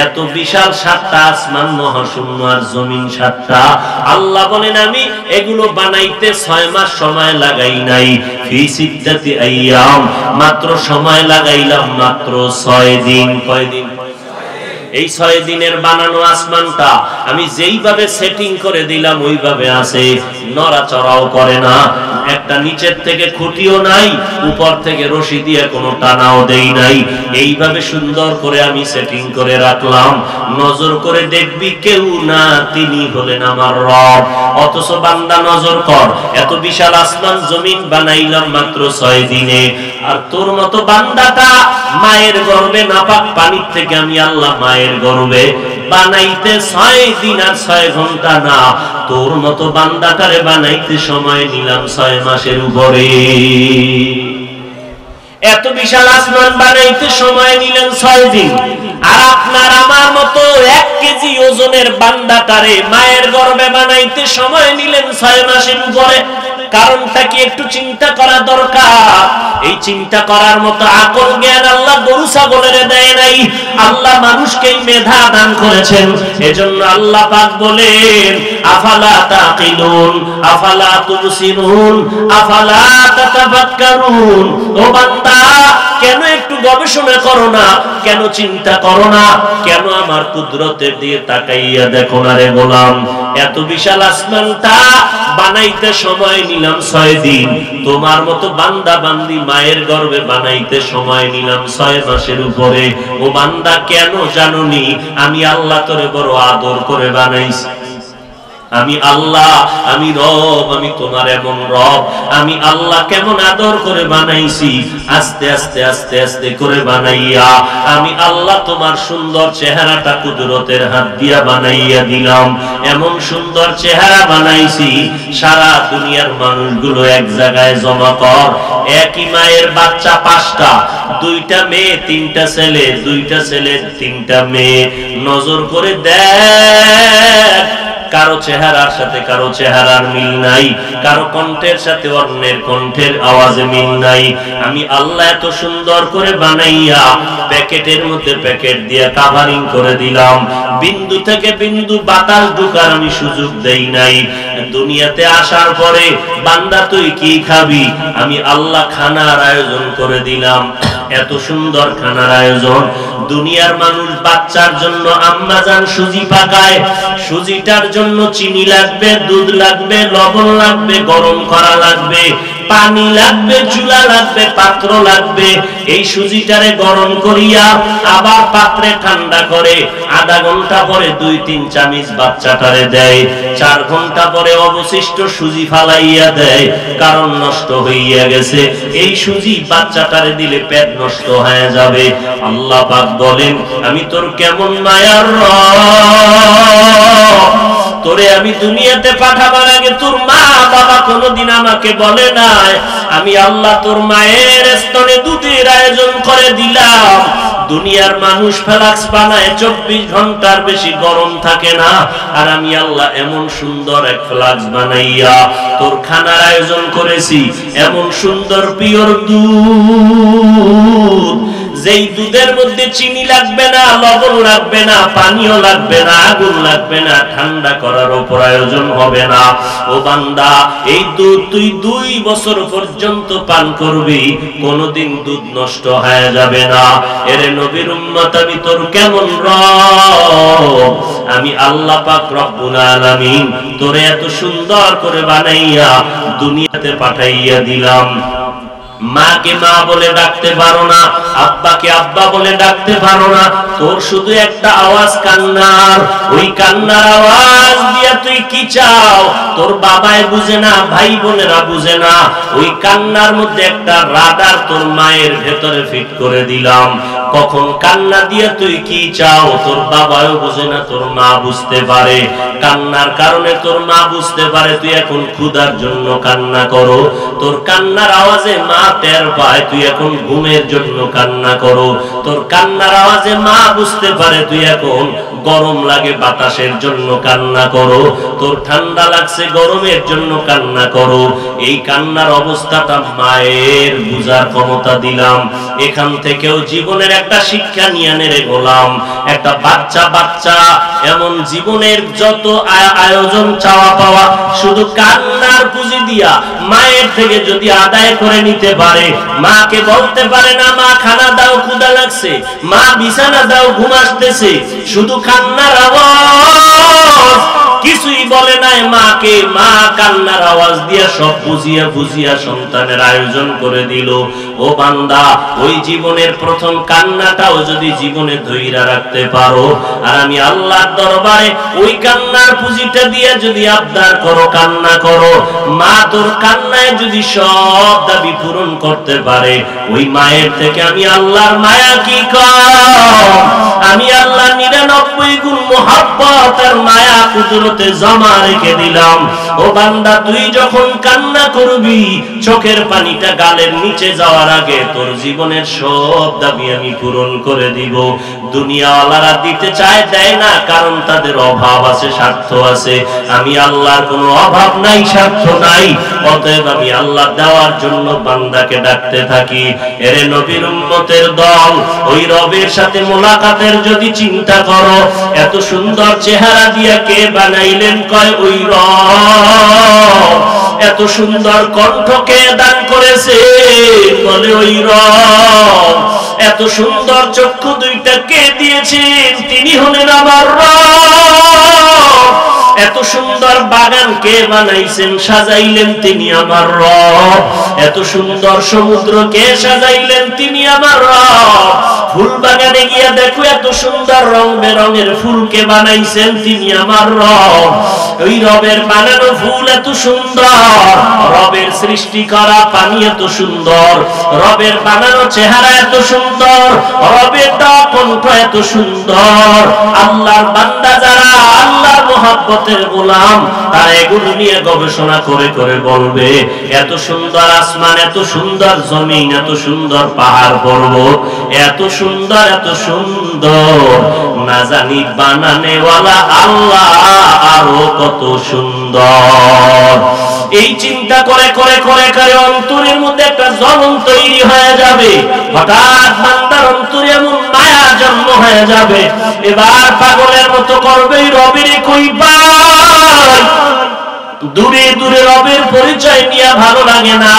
Speaker 1: এত বিশাল 7টা আসমান মহাশূন্য আর জমিন 7টা। আল্লাহ বলেন আমি এগুলো বানাইতে 6 মাস সময় লাগাই নাই, ফি সিদ্দাতি আইয়াম, মাত্র সময় লাগাইলাম মাত্র 6 দিন। কয়দিন? এই 6 দিনের বানানো আসমানটা আমি যেইভাবে সেটিং করে দিলাম ওইভাবে আছে, নড়াচড়াও করে না, একটা নিচের থেকে খুঁটিও নাই, উপর থেকে রশি দিয়ে কোনো টানাও দেই নাই। এইভাবে সুন্দর করে আমি সেটিং করে রাখলাম। নজর করে দেখবি কেউ না, তিনি হলেন আমার রব। অথচ বান্দা নজর কর, এত বিশাল আসমান জমিন বানাইলাম মাত্র 6 দিনে, আর তোর মতো বান্দাটা মায়ের গর্ভে নাপাক পানির থেকে আমি আল্লাহ মায়ের গর্ভে বানাইতে 6 দিন আর 6 ঘন্টা না, তোর মতো বান্দাটারে বানাইতে সময় নিলাম 6 মাসের উপরে। এত বিশাল আসমান বানাইতে সময় নিলেন 6 দিন, আর আপনার আমার মতো 1 কেজি ওজনের বান্দাটারে মায়ের গর্ভে বানাইতে সময় নিলেন 6 মাসের উপরে। কারণটা কি একটু চিন্তা করা দরকার। এই চিন্তা করার মতো আকল জ্ঞান আল্লাহ গরু ছাগলের দেয় নাই, আল্লাহ মানুষকে মেধা দান করেছেন। এজন্য আল্লাহ পাক বলেন আফালা তাকিলুন আফালা তুবসিরুন আফালা তাতাফাক্কারুন। ও বান্দা, কেন একটু গবেষণা করো না, কেন চিন্তা করো না, কেন আমার কুদরতের দিয়ে তাকাইয়া দেখো না রে গোলাম। এত বিশাল আসমানটা বানাইতে সময় নিলাম 6 দিন, তোমার মতো বান্দা বান্দি মায়ের গর্ভে বানাইতে সময় নিলাম 6 মাসের উপরে। ও বান্দা, কেন জানোনি? আমি আল্লাহ তোরে বড় আদর করে বানাইছি। আমি আল্লাহ, আমি রব, আমি তোমার এমন রব। আমি আল্লাহ কেমন আদর করে বানাইছি, আস্তে আস্তে আস্তে আস্তে করে বানাইয়া আমি আল্লাহ তোমার সুন্দর চেহারাটা কুদরতের হাত দিয়া বানাইয়া দিলাম। এমন সুন্দর চেহারা বানাইছি, সারা দুনিয়ার মানুষগুলো এক জায়গায় জমা কর। একই মায়ের বাচ্চা 5টা, 2টা মেয়ে 3টা ছেলে, 2টা ছেলে 3টা মেয়ে। নজর করে দেখ, কারো চেহারার সাথে কারো চেহারার মিল নাই, কারো কণ্ঠের সাথে অন্যের কণ্ঠের আওয়াজে মিল নাই। আমি আল্লাহ এত সুন্দর করে বানাইয়া প্যাকেটের মধ্যে প্যাকেট দিয়ে কাভারিং করে দিলাম। বিন্দু থেকে বিন্দু বাতাস ঢোকার আমি সুযোগ দেই নাই। দুনিয়াতে আসার পরে বান্দা তুই কি খাবি, আমি আল্লাহ খানার আয়োজন করে দিলাম। এত সুন্দর খানার আয়োজন। দুনিয়ার মানুষ বাচ্চার জন্য আম্মা জান সুজি পাকায়, সুজিটার জন্য চিনি লাগবে, দুধ লাগবে, লবণ লাগবে, গরম করা লাগবে, পানি লাগবে, চুলা লাগবে, পাত্র লাগবে। এই সুজিটারে গরম করিয়া আবার পাত্রে ঠান্ডা করে আধা ঘন্টা পরে 2-3 চামচ বাচ্চাটারে দেয়। 4 ঘন্টা পরে অবশিষ্ট সুজি ফালাইয়া দেয়, কারণ নষ্ট হইয়া গেছে। এই সুজি বাচ্চাটারে দিলে পেট নষ্ট হয়ে যাবে। আল্লাহ পাক বলেন আমি তোর কেমন মায়ার রব। তোরে আমি দুনিয়াতে পাঠাবার আগে তোর মা বাবা কোনোদিন আমাকে বলে নাই। আমি আল্লাহ তোর মায়ের স্তনে দুধের আয়োজন করে দিলাম। দুনিয়ার মানুষ ফ্লাক্স বানায় 24 ঘন্টার বেশি গরম থাকে না, আর আমি আল্লাহ এমন সুন্দর এক ফ্লাক্স বানাইয়া তোর খানার আয়োজন করেছি। এমন সুন্দর পিওর দুধ যেই দুধের মধ্যে চিনি লাগবে না, লবণ লাগবে না, পানিও লাগবে না, আগুন লাগবে না, ঠান্ডা করারও প্রয়োজন হবে না। ও বান্দা, এই দুধ তুই 2 বছর পর্যন্ত পান করবি, কোনদিন দুধ নষ্ট হয়ে যাবে না। এরে নবীর উম্মত, আমি তোর কেমন রব? আমি আল্লাহ পাক রব্বুল আলামিন তোরে এত সুন্দর করে বানাইয়া দুনিয়াতে পাঠাইয়া দিলাম। মাকে মা বলে ডাকতে পারো না, আব্বাকে আব্বা বলে ডাকতে পারো না, তোর শুধু একটা আওয়াজ কান্নার। ওই কান্নার আওয়াজ দিয়া তুই কি চাও তোর বাবাই বুঝে না, ভাই বোনেরা বুঝে না। ওই কান্নার মধ্যে একটা রাডার তোর মায়ের ভেতরে ফিট করে দিলাম। কখন কান্না দিয়া তুই কি চাও তোর বাবাও বুঝে না, তোর মা বুঝতে পারে। কান্নার কারণে তোর মা বুঝতে পারে তুই এখন ক্ষুধার জন্য কান্না করো। তোর কান্নার আওয়াজে মা টের পায় তুই এখন ঘুমের জন্য কান্না করো। তোর কান্নার আওয়াজে মা বুঝতে পারে তুই এখন গরম লাগে বাতাসের জন্য কান্না করো। তোর ঠান্ডা লাগছে গরমের জন্য কান্না করো। এই কান্নার অবস্থাটা মায়ের বুঝার ক্ষমতা দিলাম। এখান থেকেও জীবনের একটা শিক্ষা নিয়ে নেড়ে গোলাম। একটা বাচ্চা এমন জীবনের যত আয়োজন চাওয়া পাওয়া শুধু কান্নার পুঁজি দিয়া মায়ের থেকে যদি আদায় করে নিতে পারে, মাকে বলতে পারে না মা খানা দাও ক্ষুধা লাগছে, মা বিছানা দাও ঘুম আসতেছে, শুধু কান্নার আওয়াজ, কিছুই বলে নাই মাকে, মা কান্নার আওয়াজ দিয়া সব বুঝিয়া সন্তানের আয়োজন করে দিল। ও বান্দা, ওই জীবনের প্রথম কান্নাটাও যদি জীবনে ধইরা রাখতে পারো, আর আমি আল্লাহর দরবারে ওই কান্নার পুঁজিটা দিয়ে যদি আবদার করো, কান্না করো, মা তোর কান্নায় যদি সব দাবি পূরণ করতে পারে, ওই মায়ের থেকে আমি আল্লাহর মায়া কি কম? আমি আল্লাহ 99 গুণ মোহাব্বত আর মায়া কুদরতে জমা রেখে দিলাম। ও বান্দা, তুই যখন কান্না করবি, চোখের পানিটা গালের নিচে যাওয়ার আগে তোর জীবনের সব দাবি আমি পূরণ করে দিব। দুনিয়াওয়ালারা দিতে চায়, দেয় না, কারণ তাদের অভাব আছে, স্বার্থ আছে। আমি আল্লাহর কোনো অভাব নাই, স্বার্থ নাই, অতএব আমি আল্লাহ দেওয়ার জন্য বান্দাকে ডাকতে থাকি। এরে নবীর উম্মতের দল, ওই রবের সাথে মোলাকাতের যদি চিন্তা করো, এত সুন্দর চেহারা দিয়া কে বানাইলেন? কয় ওই রব। এত সুন্দর কণ্ঠ কে দান করেছে? বলে ওই রব। এত সুন্দর চক্ষু দুইটা কে দিয়েছেন? তিনি হলেন আমার রব। এত সুন্দর বাগান কে বানাইছেন, সাজাইলেন? তিনি আমার রব। এত সুন্দর সমুদ্র কে সাজাইলেন? তিনি আমার রব। ফুল বাগানে গিয়া দেখো, এত সুন্দর রং বেরঙের ফুল কে বানাইছেন? তিনি আমার রব। ওই রবের বানানো ফুল এত সুন্দর, রবের সৃষ্টি করা পানি এত সুন্দর, রবের বানানো চেহারা এত সুন্দর, রবের কণ্ঠ এত সুন্দর। আল্লাহর বান্দা যারা, আল্লাহর মুহাব্বতের গোলাম, তারা এগুলো নিয়ে গবেষণা করে করে বলবে, এত সুন্দর আসমান, এত সুন্দর জমিন, এত সুন্দর পাহাড় পর্বত, এত সুন্দর, এত সুন্দর, না জানি বানানেওয়ালা আল্লাহ আরো কত সুন্দর। এই চিন্তা করে করে করে করে অন্তরের মধ্যে একটা জ্বলন তৈরি হয়ে যাবে। হঠাৎ বান্দার অন্তরে এমন মায়া জন্ম হয়ে যাবে, এবার পাগলের মতো করবে, রবের কই পাই? দূরে দূরে রবের পরিচয় নিয়ে ভালো লাগে না,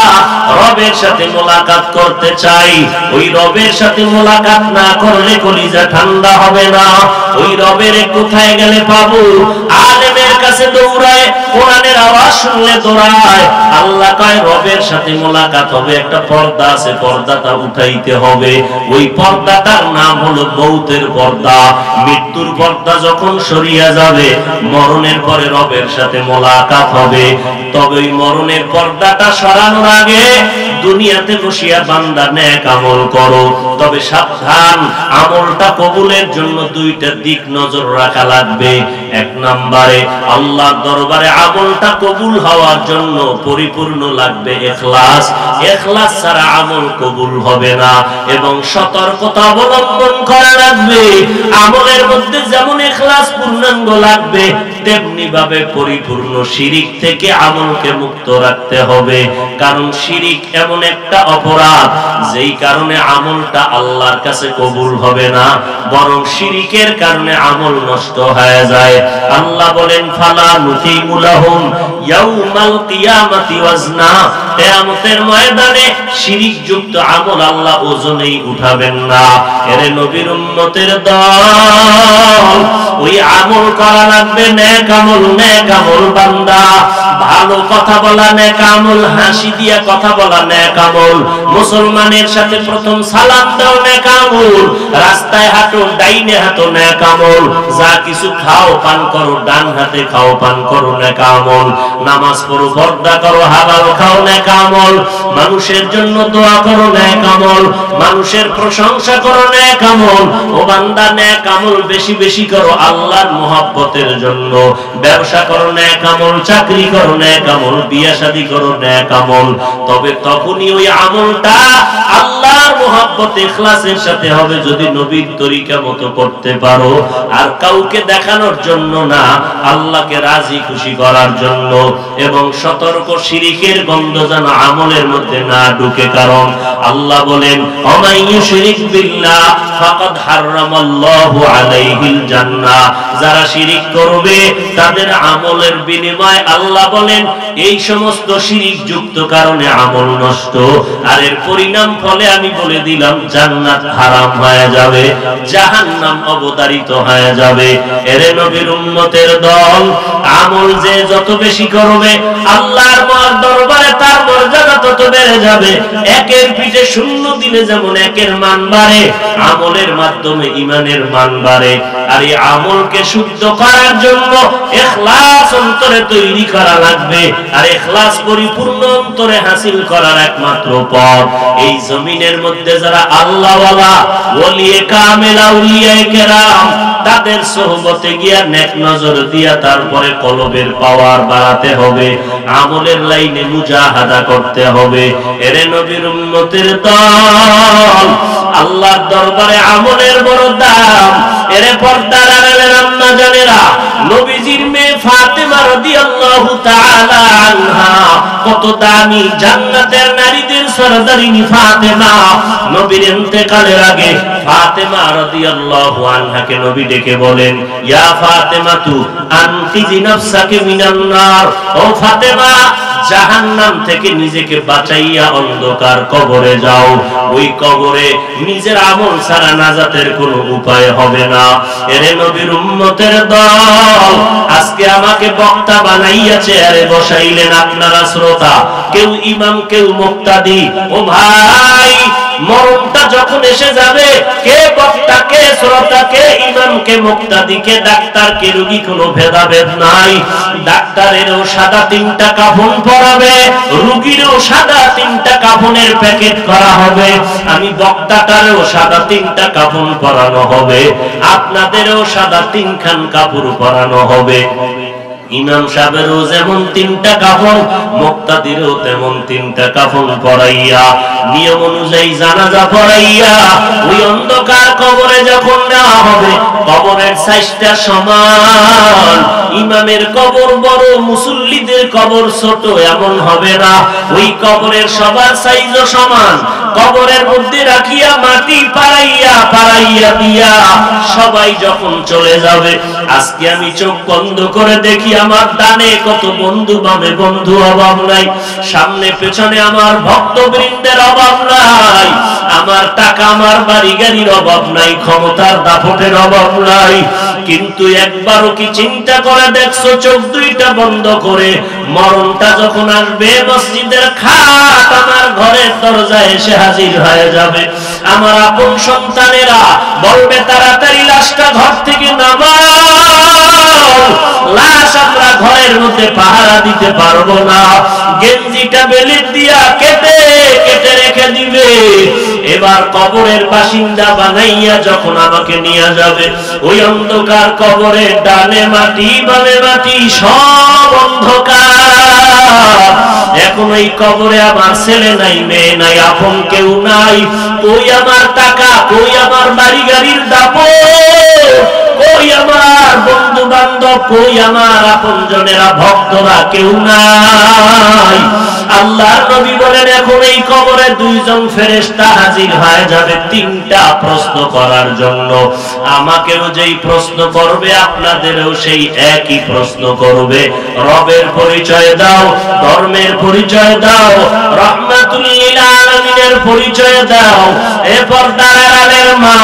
Speaker 1: রবের সাথে মোলাকাত করতে চাই। ওই রবের সাথে মোলাকাত না করলে কলিজা ঠান্ডা হবে না। ওই রবের কোথায় গেলে পাবো? আলেমের কাছে দৌড়ায়, কোরআনের আওয়াজ শুনলে দৌড়ায়। আল্লাহ কয় রবের সাথে মোলাকাত হবে, একটা পর্দা আছে, পর্দাটা উঠাইতে হবে। ওই পর্দাটার নাম হলো মৌতের পর্দা। মৃত্যুর পর্দা যখন সরিয়া যাবে, মরণের পরে রবের সাথে মোলাকাত হবে। তবে ওই মরণের পর্দাটা সরানোর আগে দুনিয়াতে বসিয়া বান্দা নেক আমল করো। তবে সাবধান, আমলটা কবুলের জন্য দুইটা দিক নজর রাখা লাগবে। এক নম্বরে আল্লাহর দরবারে আমলটা কবুল হওয়ার জন্য পরিপূর্ণ লাগবে ইখলাস। ইখলাস ছাড়া আমল কবুল হবে না। এবং সতর্কতা অবলম্বন করা লাগবে। আমলের মধ্যে যেমন ইখলাস পূর্ণাঙ্গ লাগবে, তেমনি ভাবে পরিপূর্ণ শিরিক থেকে আমলকে মুক্ত রাখতে হবে। কারণ শিরিক এমন একটা অপরাধ যেই কারণে আমলটা আল্লাহর কাছে কবুল হবে না, বরং শিরিকের কারণে আমল নষ্ট হয়ে যায়। আল্লাহ বলেন ফালা নুকিমু লাহুম ইয়াউমাল কিয়ামাতি ওয়াজনা, কিয়ামতের ময়দানে শিরিক যুক্ত আমল আল্লাহ ওজনেই উঠাবেন না। এর নবীর উম্মতের দল, ওই আমল করা লাগবে নেক আমল। নেক আমল বান্দা, ভালো কথা বলা নেক আমল, হাসি দিয়া কথা বলা নেক আমল, মুসলমানের সাথে প্রথম সালাম দাও নেক আমল, রাস্তায় হাঁটো ডাইনে হাঁটো নেক আমল, যা কিছু খাও পান করো ডান হাতে খাও পান করো নেক আমল, নামাজ পড়ো পর্দা করো হালাল খাও নেক আমল, মানুষের জন্য দোয়া করো নেক আমল, মানুষের প্রশংসা করো নেক আমল। ও বান্দা নেক আমল বেশি বেশি করো আল্লাহর মহব্বতের জন্য। ব্যবসা করো নেক আমল, চাকরি করো নেক আমল, বিয়ে শাদী করো নেক আমল। তবে তখনই ওই আমলটা আল্লাহর মহব্বত ইখলাসের সাথে হবে যদি নবীর তরিকা মতো করতে পারো, আর কাউকে দেখানোর জন্য না, আল্লাহকে রাজি খুশি করার জন্য। এবং সতর্ক শিরিকের গন্ধ যেন আমলের মধ্যে না ঢুকে, কারণ আল্লাহ বলেন অমাইয়ুশরিক বিল্লাহ ফাকাদ হারামাল্লাহু আলাইহিল জান্নাহ, যারা শিরিক করবে তাদের আমলের বিনিময়ে আল্লাহ বলেন এই সমস্ত শিরিক যুক্ত কারণে আমল নষ্ট, আর এর পরিণাম ফলে আমি বলে দিলাম জান্নাত হারাম হয়ে যাবে, জাহান্নাম অবতারিত হয়ে যাবে। এর নবীর উম্মতের দল, আমল যে যত বেশি করবে আল্লাহর দরবারে তার মর্যাদা তত বেড়ে যাবে। একের পিঠে শূন্য দিলে যেমন একের মান বাড়ে, আমলের মাধ্যমে ঈমানের মান বাড়ে। আর এই আমলকে শুদ্ধ করার জন্য ইখলাস অন্তরে তৈরি করা লাগবে, আর ইখলাস পরিপূর্ণ অন্তরে হাসিল করার একমাত্র পথ এই জমিনের মধ্যে যারা আল্লাহওয়ালা ওলিয়ে কামেল আউলিয়ায়ে কেরাম তাদের সোহবতে গিয়া নেক নজর দিয়া তারপরে কলবের পাওয়ার বাড়াতে হবে, আমলের লাইনে মুজাহাদা করতে হবে। এরে নবীর উম্মতের দল, আল্লাহর দরবারে আমলের বড় দাম। এরে পর্দার আড়ালের আম্মা জানেরা, নবীজির মেয়ে ফাতেমা রাদিয়াল্লাহু তাআলা আনহা কত দামি, জান্নাতের নারীদের সরদারিনী ফাতেমা। নবীর ইন্তেকালের আগে ফাতেমা রাদিয়াল্লাহু আনহাকে নবী ডেকে বলেন ইয়া ফাতেমাতু আনকিজি নাফসাকে মিনান নার, ও ফাতেমা জাহান্নাম থেকে নিজেকে বাঁচাইয়া অন্ধকার কবরে যাও। ওই কবরে নিজের আমল ছাড়া নাজাতের কোনো উপায় হবে না। এরে নবীর উম্মতের দল, আজকে আমাকে বক্তা বানাইয়া চেয়ারে বসাইলেন আপনারা শ্রোতা, কেউ ইমাম কেউ মুক্তাদি। ও ভাই, মরণটা যখন এসে যাবে, কে বক্তা কে শ্রোতা কে ইমাম কে মুক্তাদি কে ডাক্তার কে রোগী কোনো ভেদাভেদ নাই। ডাক্তারেরও সাদা 3টা কাফন পরাবে, রোগীরও সাদা 3টা কাফনের প্যাকেট করা হবে। আমি বক্তাটারও সাদা 3টা কাফন পরানো হবে, আপনাদেরও সাদা 3খান কাপড় পরানো হবে। ইমাম সাহেবেরও যেমন 3টা কাফন, মুক্তাদিরও তেমন 3টা কাফন পরাইয়া নিয়ম অনুযায়ী জানাজা পড়াইয়া ওই অন্ধকার কবরে যখন নেওয়া হবে, কবরের সাইজটা সমান। ইমামের কবর বড়, মুসল্লিদের কবর ছোট এমন হবে না, ওই কবরের সবার সাইজও সমান। কবরের মধ্যে রাখিয়া মাটি পাড়াইয়া পাড়াইয়া দিয়া সবাই যখন চলে যাবে, আজকে আমি চোখ বন্ধ করে দেখি আমার ডানে কত বন্ধু, বামে বন্ধু, অভাব নাই। সামনে পেছনে আমার ভক্তবৃন্দের অভাব নাই, আমার টাকা আমার বাড়ি গাড়ির অভাব নাই, ক্ষমতার দাপটের অভাব নাই। কিন্তু একবারও কি চিন্তা করে দেখছো, চোখ দুইটা বন্ধ করে মরণটা যখন আসবে, মসজিদের খাট আমার ঘরের দরজায় এসে হাজির হয়ে যাবে। আমার আপন সন্তানেরা বলবে তাড়াতাড়ি লাশটা ঘর থেকে নামাও, লাশ আমরা ঘরের মধ্যে পাহারা দিতে পারবো না। গেঞ্জিটা বেলির দিয়া কেটে কেটে রেখে দিবে। এবার কবরের বাসিন্দা বানাইয়া যখন আমাকে নিয়ে যাবে, ওই অন্ধকার কবরে ডানে মাটি বামে মাটি সব অন্ধকার। এখন ওই কবরে আমার ছেলে নাই, মেয়ে নাই, আপন কেউ নাই। কই আমার টাকা, কই আমার বাড়ি গাড়ির দাপট, কই আমার বন্ধু কই আমার আপনজনেরা ভক্তরা কেউ নাই। আল্লাহর নবী বলেন এখন এই কবরে দুইজন ফেরেশতা হাজির হয়ে যাবে তিনটা প্রশ্ন করার জন্য। আমাকেও যেই প্রশ্ন করবে আপনাদেরও সেই একই প্রশ্ন করবে। রবের পরিচয় দাও, ধর্মের পরিচয় দাও, রাহমাতুল লিল আলামিনের পরিচয় দাও। এরপর দাঁড়ালের মা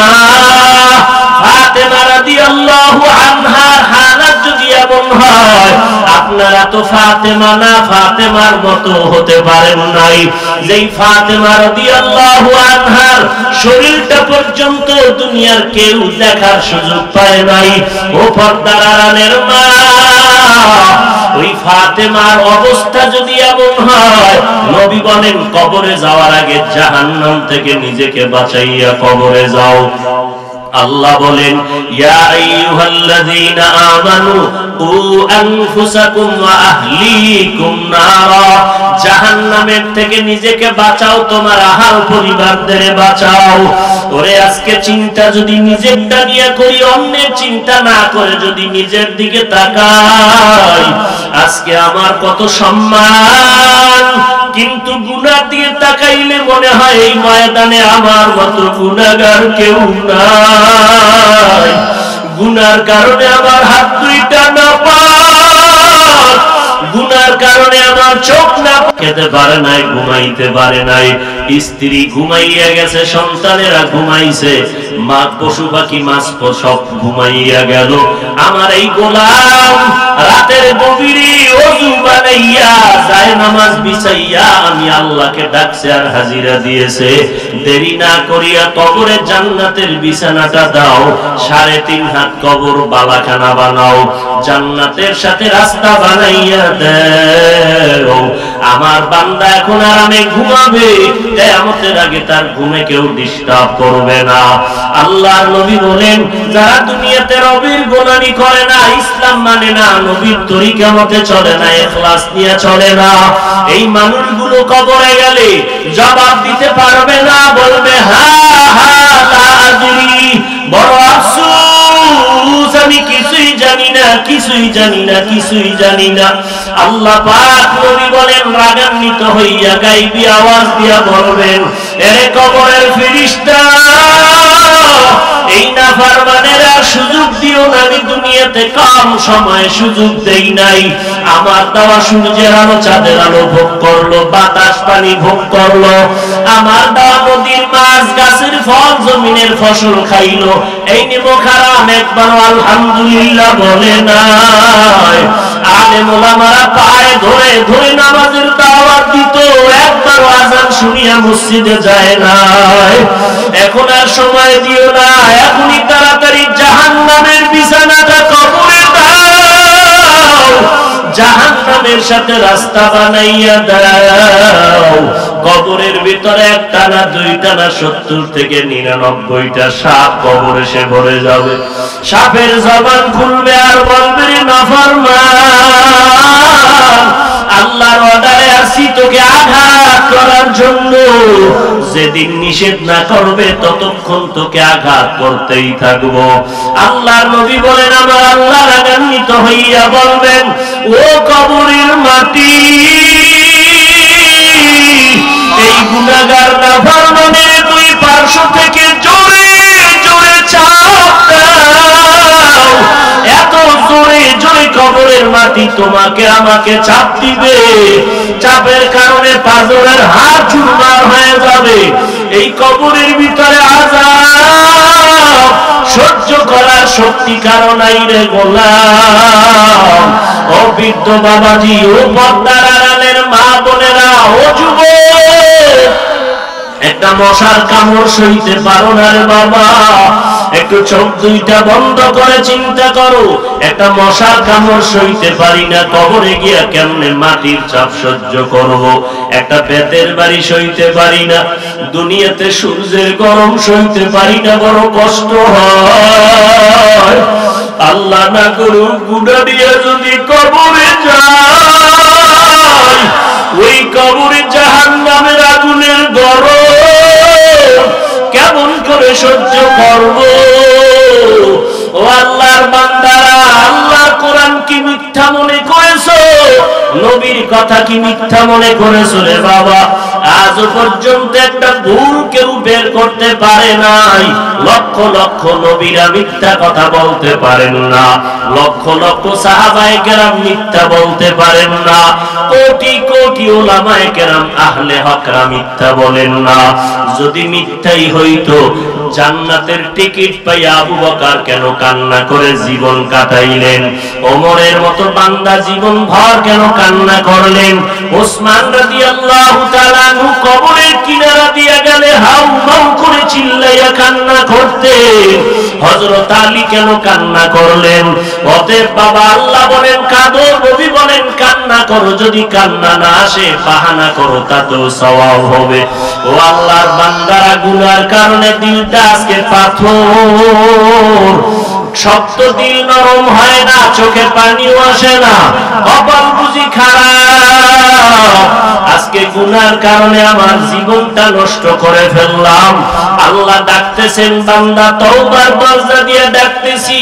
Speaker 1: ফাতেমা রাদিয়াল্লাহু আনহার হালাত যদি এমন হয়, আপনারা তো ফাতেমা না ফাতেমার মতো হতে পারেন নাই। যেই ফাতেমা রাদিয়াল্লাহু আনহার শরীরটা পর্যন্ত দুনিয়ার কেউ দেখার সুযোগ পায় নাই, ও পর্দার আড়ালের মা, ওই ফাতেমার অবস্থা যদি এমন হয়, নবী বলেন কবরে যাওয়ার আগে জাহান্নাম থেকে নিজেকে বাঁচাইয়া কবরে যাও। আল্লাহ বলেন ইয়া আইয়ুহাল্লাযীনা আমানু কু আনফুসাকুম ওয়া আহলিকুম নারা, জাহান্নামের থেকে নিজেকে বাঁচাও, তোমার আহাল পরিবারদের বাঁচাও। ওরে আজকে চিন্তা যদি নিজেরটা নিয়ে করি, অন্যের চিন্তা না করে যদি নিজের দিকে তাকাই, আজকে আমার কত সম্মান, কিন্তু গুনাহ দিয়ে তাকাইলে মনে হয় এই ময়দানে আমার মতো গুনাহগার কেউ নাই। গুনার কারণে আমার হাত দুইটা না পাক, গুনার কারণে আমার চোখ না খেতে পারে নাই, ঘুমাইতে পারে নাই, স্ত্রী ঘুমাইয়া গেছে, সন্তানেরা ঘুমাইছে, মা পশু পাখি মাছ সব ঘুমাইয়া গেল। আমার এই গোলাম রাতের গভীরে ওযু বানাইয়া যায় নামাজ বিছাইয়া আমি আল্লাহকে ডাকছে আর হাজিরা দিয়েছে। দেরি না করিয়া কবরে জান্নাতের বিছানাটা দাও, 3.5 হাত কবর বালাখানা বানাও, জান্নাতের সাথে রাস্তা বানাইয়া দাও। আমার বান্দা এখন আরামে ঘুমাবে, কিয়ামতের আগে তার ঘুমে কেউ ডিস্টার্ব করবে না। আল্লাহর নবী বলেন যারা দুনিয়াতে রবের গোলামি করে না, ইসলাম মানে না, নবীর তরিকা মতে চলে না, ইখলাস নিয়ে চলে না, এই মানুষগুলো কবরে গেলে জবাব দিতে পারবে না, বলবে হা হা লা আদরি, বড় আফসোস, আমি কিছুই জানি না, কিছুই জানি না, কিছুই জানি না। আল্লাহ পাক নবী বলেন রাগান্বিত হইয়া গায়বী আওয়াজ দিয়া বলবেন, এরে কবরের ফেরেশতা, এই নাফরমানেরা সুযোগ দিও না, আমি দুনিয়াতে কম সময় সুযোগ দেই নাই। আমার দেওয়া সূর্যের আলো চাঁদের আলো ভোগ করলো, বাতাস পানি ভোগ করলো, আমার দেওয়া নদীর মাছ গাছের ফল জমিনের ফসল খাইলো, এই নিমক হারাম একবার আলহামদুলিল্লাহ বলে নাই। আলেম ওলামারা পায়ে ধরে ধরে নামাজের দাওয়াত দিত, একবার আযান শুনিয়া মসজিদে যায় নাই। এখন আর সময় দিও না, এখনই তাড়াতাড়ি জাহান্নামের বিছানাটা কবরে দাও, জাহান্নামের সাথে রাস্তা বানাইয়া দাও। কবরের ভিতরে একটা না দুইটা না 70 থেকে 99টা সাপ কবরে সে ভরে যাবে। সাপের জবান খুলবে আর বলবে রে নাফরমান, আল্লাহর অর্ডারে আসি তোকে আঘাত করার জন্য, যেদিন নিষেধ না করবে ততক্ষণ তোকে আঘাত করতেই থাকবো। আল্লাহর নবী বলেন আমার আল্লাহ রাগান্বিত হইয়া বলবেন, ও কবরের মাটি, এই গুনাহগার নাফরমানের দুই পার্শ্ব থেকে জোরে জোরে চাপ দাও। এত জোরে জোরে কবরের মাটি তোমাকে আমাকে চাপ দিবে, চাপের কারণে পাঁজরের হাড় চুরমার হয়ে যাবে। এই কবরের ভিতরে আযাব সহ্য করার শক্তি কারো নাই রে গোলাম। ও বৃদ্ধ বাবাজি, ও পর্দার আড়ালের মা বোনেরা, ও যুবক, একটা মশার কামড় সইতে পারো না রে বাবা, একটু চোখ দুইটা বন্ধ করে চিন্তা করো, একটা মশার কামড় সইতে পারি না, কবরে গিয়া কেমনে মাটির চাপ সহ্য করব, একটা বেতের বাড়ি সইতে পারি না, দুনিয়াতে সূর্যের গরম সইতে পারি না, বড় কষ্ট হয়। আল্লাহ না করুক গুনাহ দিয়ে যদি কবরে যাই, ওই কবরে জাহান্নামের আগুনের গরম কেমন করে সহ্য করব? ও আল্লাহর বান্দারা, আল্লাহর কোরআন মিথ্যা মনে করেছো? নবীর কথা কি মিথ্যা মনে করেছো রে বাবা? আজ পর্যন্ত একটা ভুল কেউ বের করতে পারে নাই। লক্ষ লক্ষ নবীরা মিথ্যা কথা বলতে পারেন না, লক্ষ লক্ষ সাহাবায়ে কেরাম মিথ্যা বলতে পারেন না, কোটি কোটি উলামায়ে কেরাম আহলে হকরা মিথ্যা বলেন না। যদি মিথ্যাই হইতো, জান্নাতের টিকিট পাইয়া আবু বকর কেন কান্না করে জীবন কাটাইলেন? ওমরের মতো বান্দা জীবন ভর কেন কান্না করলেন? ওসমান রাদিয়াল্লাহু তাআলা আনহু কবরের কিনারা দিয়ে গেলে হাউ মাউ করে চিল্লাইয়া কান্না করতেন। হযরত আলী কেন কান্না করলেন? অতএব বাবা আল্লাহ বলেন কাঁদো, নবী বলেন কান্না করো। যদি কান্না না আসে বাহানা করো, তাতেও সওয়াব হবে। ও আল্লাহর বান্দারা, গুনার কারণে দিলটা আজকে পাথর। শক্ত দিল নরম হয় না, চোখে পানিও আসে না, কপাল বুঝি খারাপ। আজকে গুনার কারণে আমার জীবনটা নষ্ট করে ফেললাম। আল্লাহ ডাকতেছেন, বান্দা তওবার দরজা দিয়ে ডাকতেছি,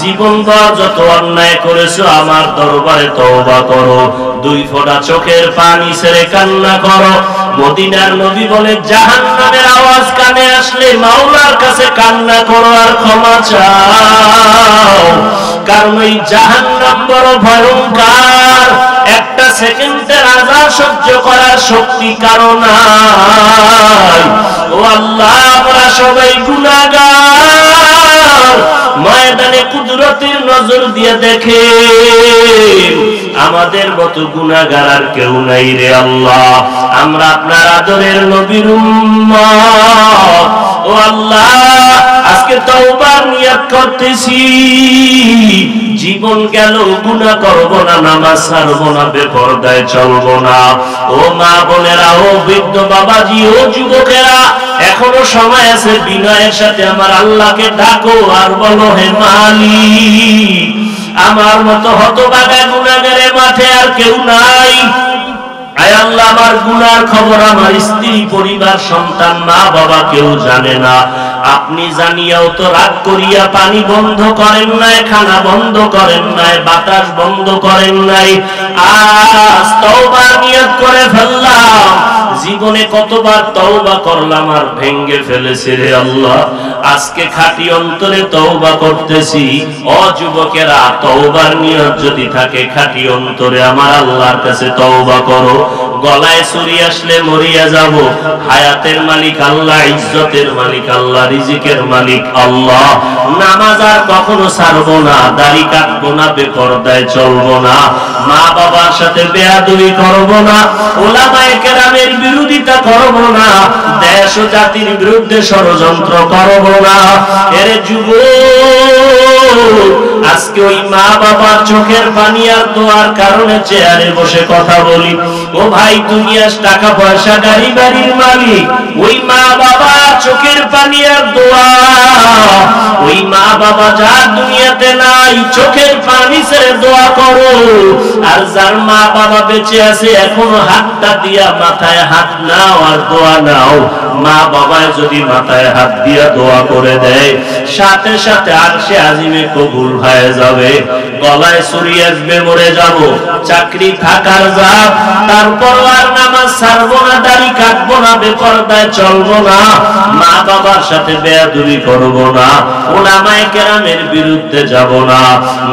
Speaker 1: জীবন ভর যত অন্যায় করেছো আমার দরবারে তওবা করো। দুই ফোঁটা চোখের পানি ছেড়ে কান্না করো। মদিনার নবী বলে, জাহান্নামের আওয়াজ কানে আসলে মাওলার কাছে কান্না করো আর ক্ষমা চাও, কারণ ওই জাহান্নাম বড় ভয়ঙ্কর। একটা সেকেন্ডের আযাব সহ্য করার শক্তি কারো নাই। ও আল্লাহ, আমরা সবাই গুনাহগার, ময়দানে কুদরতের নজর দিয়ে দেখে আমাদের মতো গুনাহগার আর কেউ নাই রে আল্লাহ। আমরা আপনার আদরের নবীর উম্মত। ও আল্লাহ, আজকে তওবার নিয়ত করতেছি, জীবন গেল গুনাহ করব না, নামাজ ছাড়ব না, বেপরদায় চলব না। ও মা বোনেরা, ও বৃদ্ধ বাবাজি, ও যুবকেরা, এখনো সময় আছে। বিনয়ের সাথে আমার আল্লাহকে ডাকো আর বলো, হে মালিক, আমার মতো হতভাগা গুনাহগারের মাঠে আর কেউ নাই। আয় আল্লাহ, আমার গুনার খবর আমার স্ত্রী, পরিবার, সন্তান, মা বাবা কেউ জানে না। আপনি জানিয়াও তো রাগ করিয়া পানি বন্ধ করেন নাই, খানা বন্ধ করেন নাই, বাতাস বন্ধ করেন নাই। আজ তওবার নিয়ত করে ফেললাম। জীবনে কতবার তওবা করলাম আর ভেঙ্গে ফেলেছি রে আল্লাহ। আজকে খাঁটি অন্তরে তওবা করতেছি। ও যুবকেরা, তওবার নিয়ত যদি থাকে খাঁটি অন্তরে আমার আল্লাহর কাছে তওবা করো। গলায় ছুরি আসলে মরিয়া যাব, হায়াতের মালিক আল্লাহ, ইজ্জতের মালিক আল্লাহ, রিজিকের মালিক আল্লাহ। নামাজ আর কখনো ছাড়বো না, দাড়ি কাটবো না, বেপরদায় চলবো না, মা বাবার সাথে বেয়াদবি করবো না, উলামায়ে কেরামের বিরোধিতা করবো না, দেশ ও জাতির বিরুদ্ধে ষড়যন্ত্র করবো না। এর যুবক, আজকে ওই মা বাবার চোখের পানি আর দোয়ার কারণে চেয়ারে বসে কথা বলি। ও ভাই, দুনিয়ার টাকা পয়সা, গাড়ি বাড়ির মালিক, ওই মা বাবা চোখের পানি আর দোয়া, ওই মা বাবা যার দুনিয়াতে নাই, চোখের পানি ছেড়ে দোয়া করো। আর যার মা বাবা বেঁচে আছে, এখনো হাতটা দিয়া মাথায় হাত নাও আর দোয়া নাও। মা বাবায় যদি মাথায় হাত দিয়া দোয়া করে দেয়, সাথে সাথে আরশে আজিমে কবুল হয়ে যাবে। গলায় ছুরি আসবে, মরে যাব, চাকরি থাকার যাব, তারপর আর নামাজ ছাড়বো না, দাড়ি কাটবো না, বেপরদায় চলবো না, মা বাবার সাথে বেয়াদবি করবো না, উলামায়ে কেরামের বিরুদ্ধে যাব না।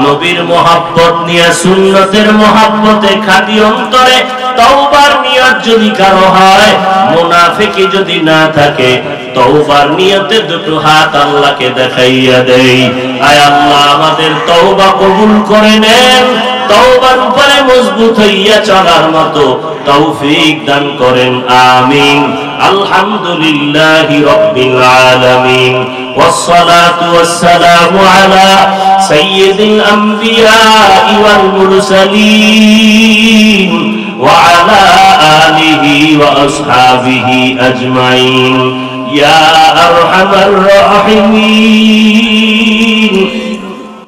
Speaker 1: নবীর মহব্বত নিয়ে, সুন্নতের মহব্বতে খাঁটি অন্তরে তওবার নিয়ত যদি কারো হয়, মুনাফিকি যদি না থাকে, তওবার নিয়তে দুটো হাত আল্লাহকে দেখাইয়া দেই। আয় আল্লাহ, আমাদের তওবা কবুল করে নেন, তওবার উপরে মজবুত হইয়া চলার মতো তৌফিক দান করেন, আমিন। আলহামদুলিল্লাহি রাব্বিল আলামিন, ওয়াসসালাতু ওয়াসসালামু আলা সাইয়্যিদিল আমবিয়া ওয়াল মুরসালিন ওয়া আলা আলিহি ওয়া আসহাবিহি আজমাইন। ইয়া আরহামার রাহিমিন।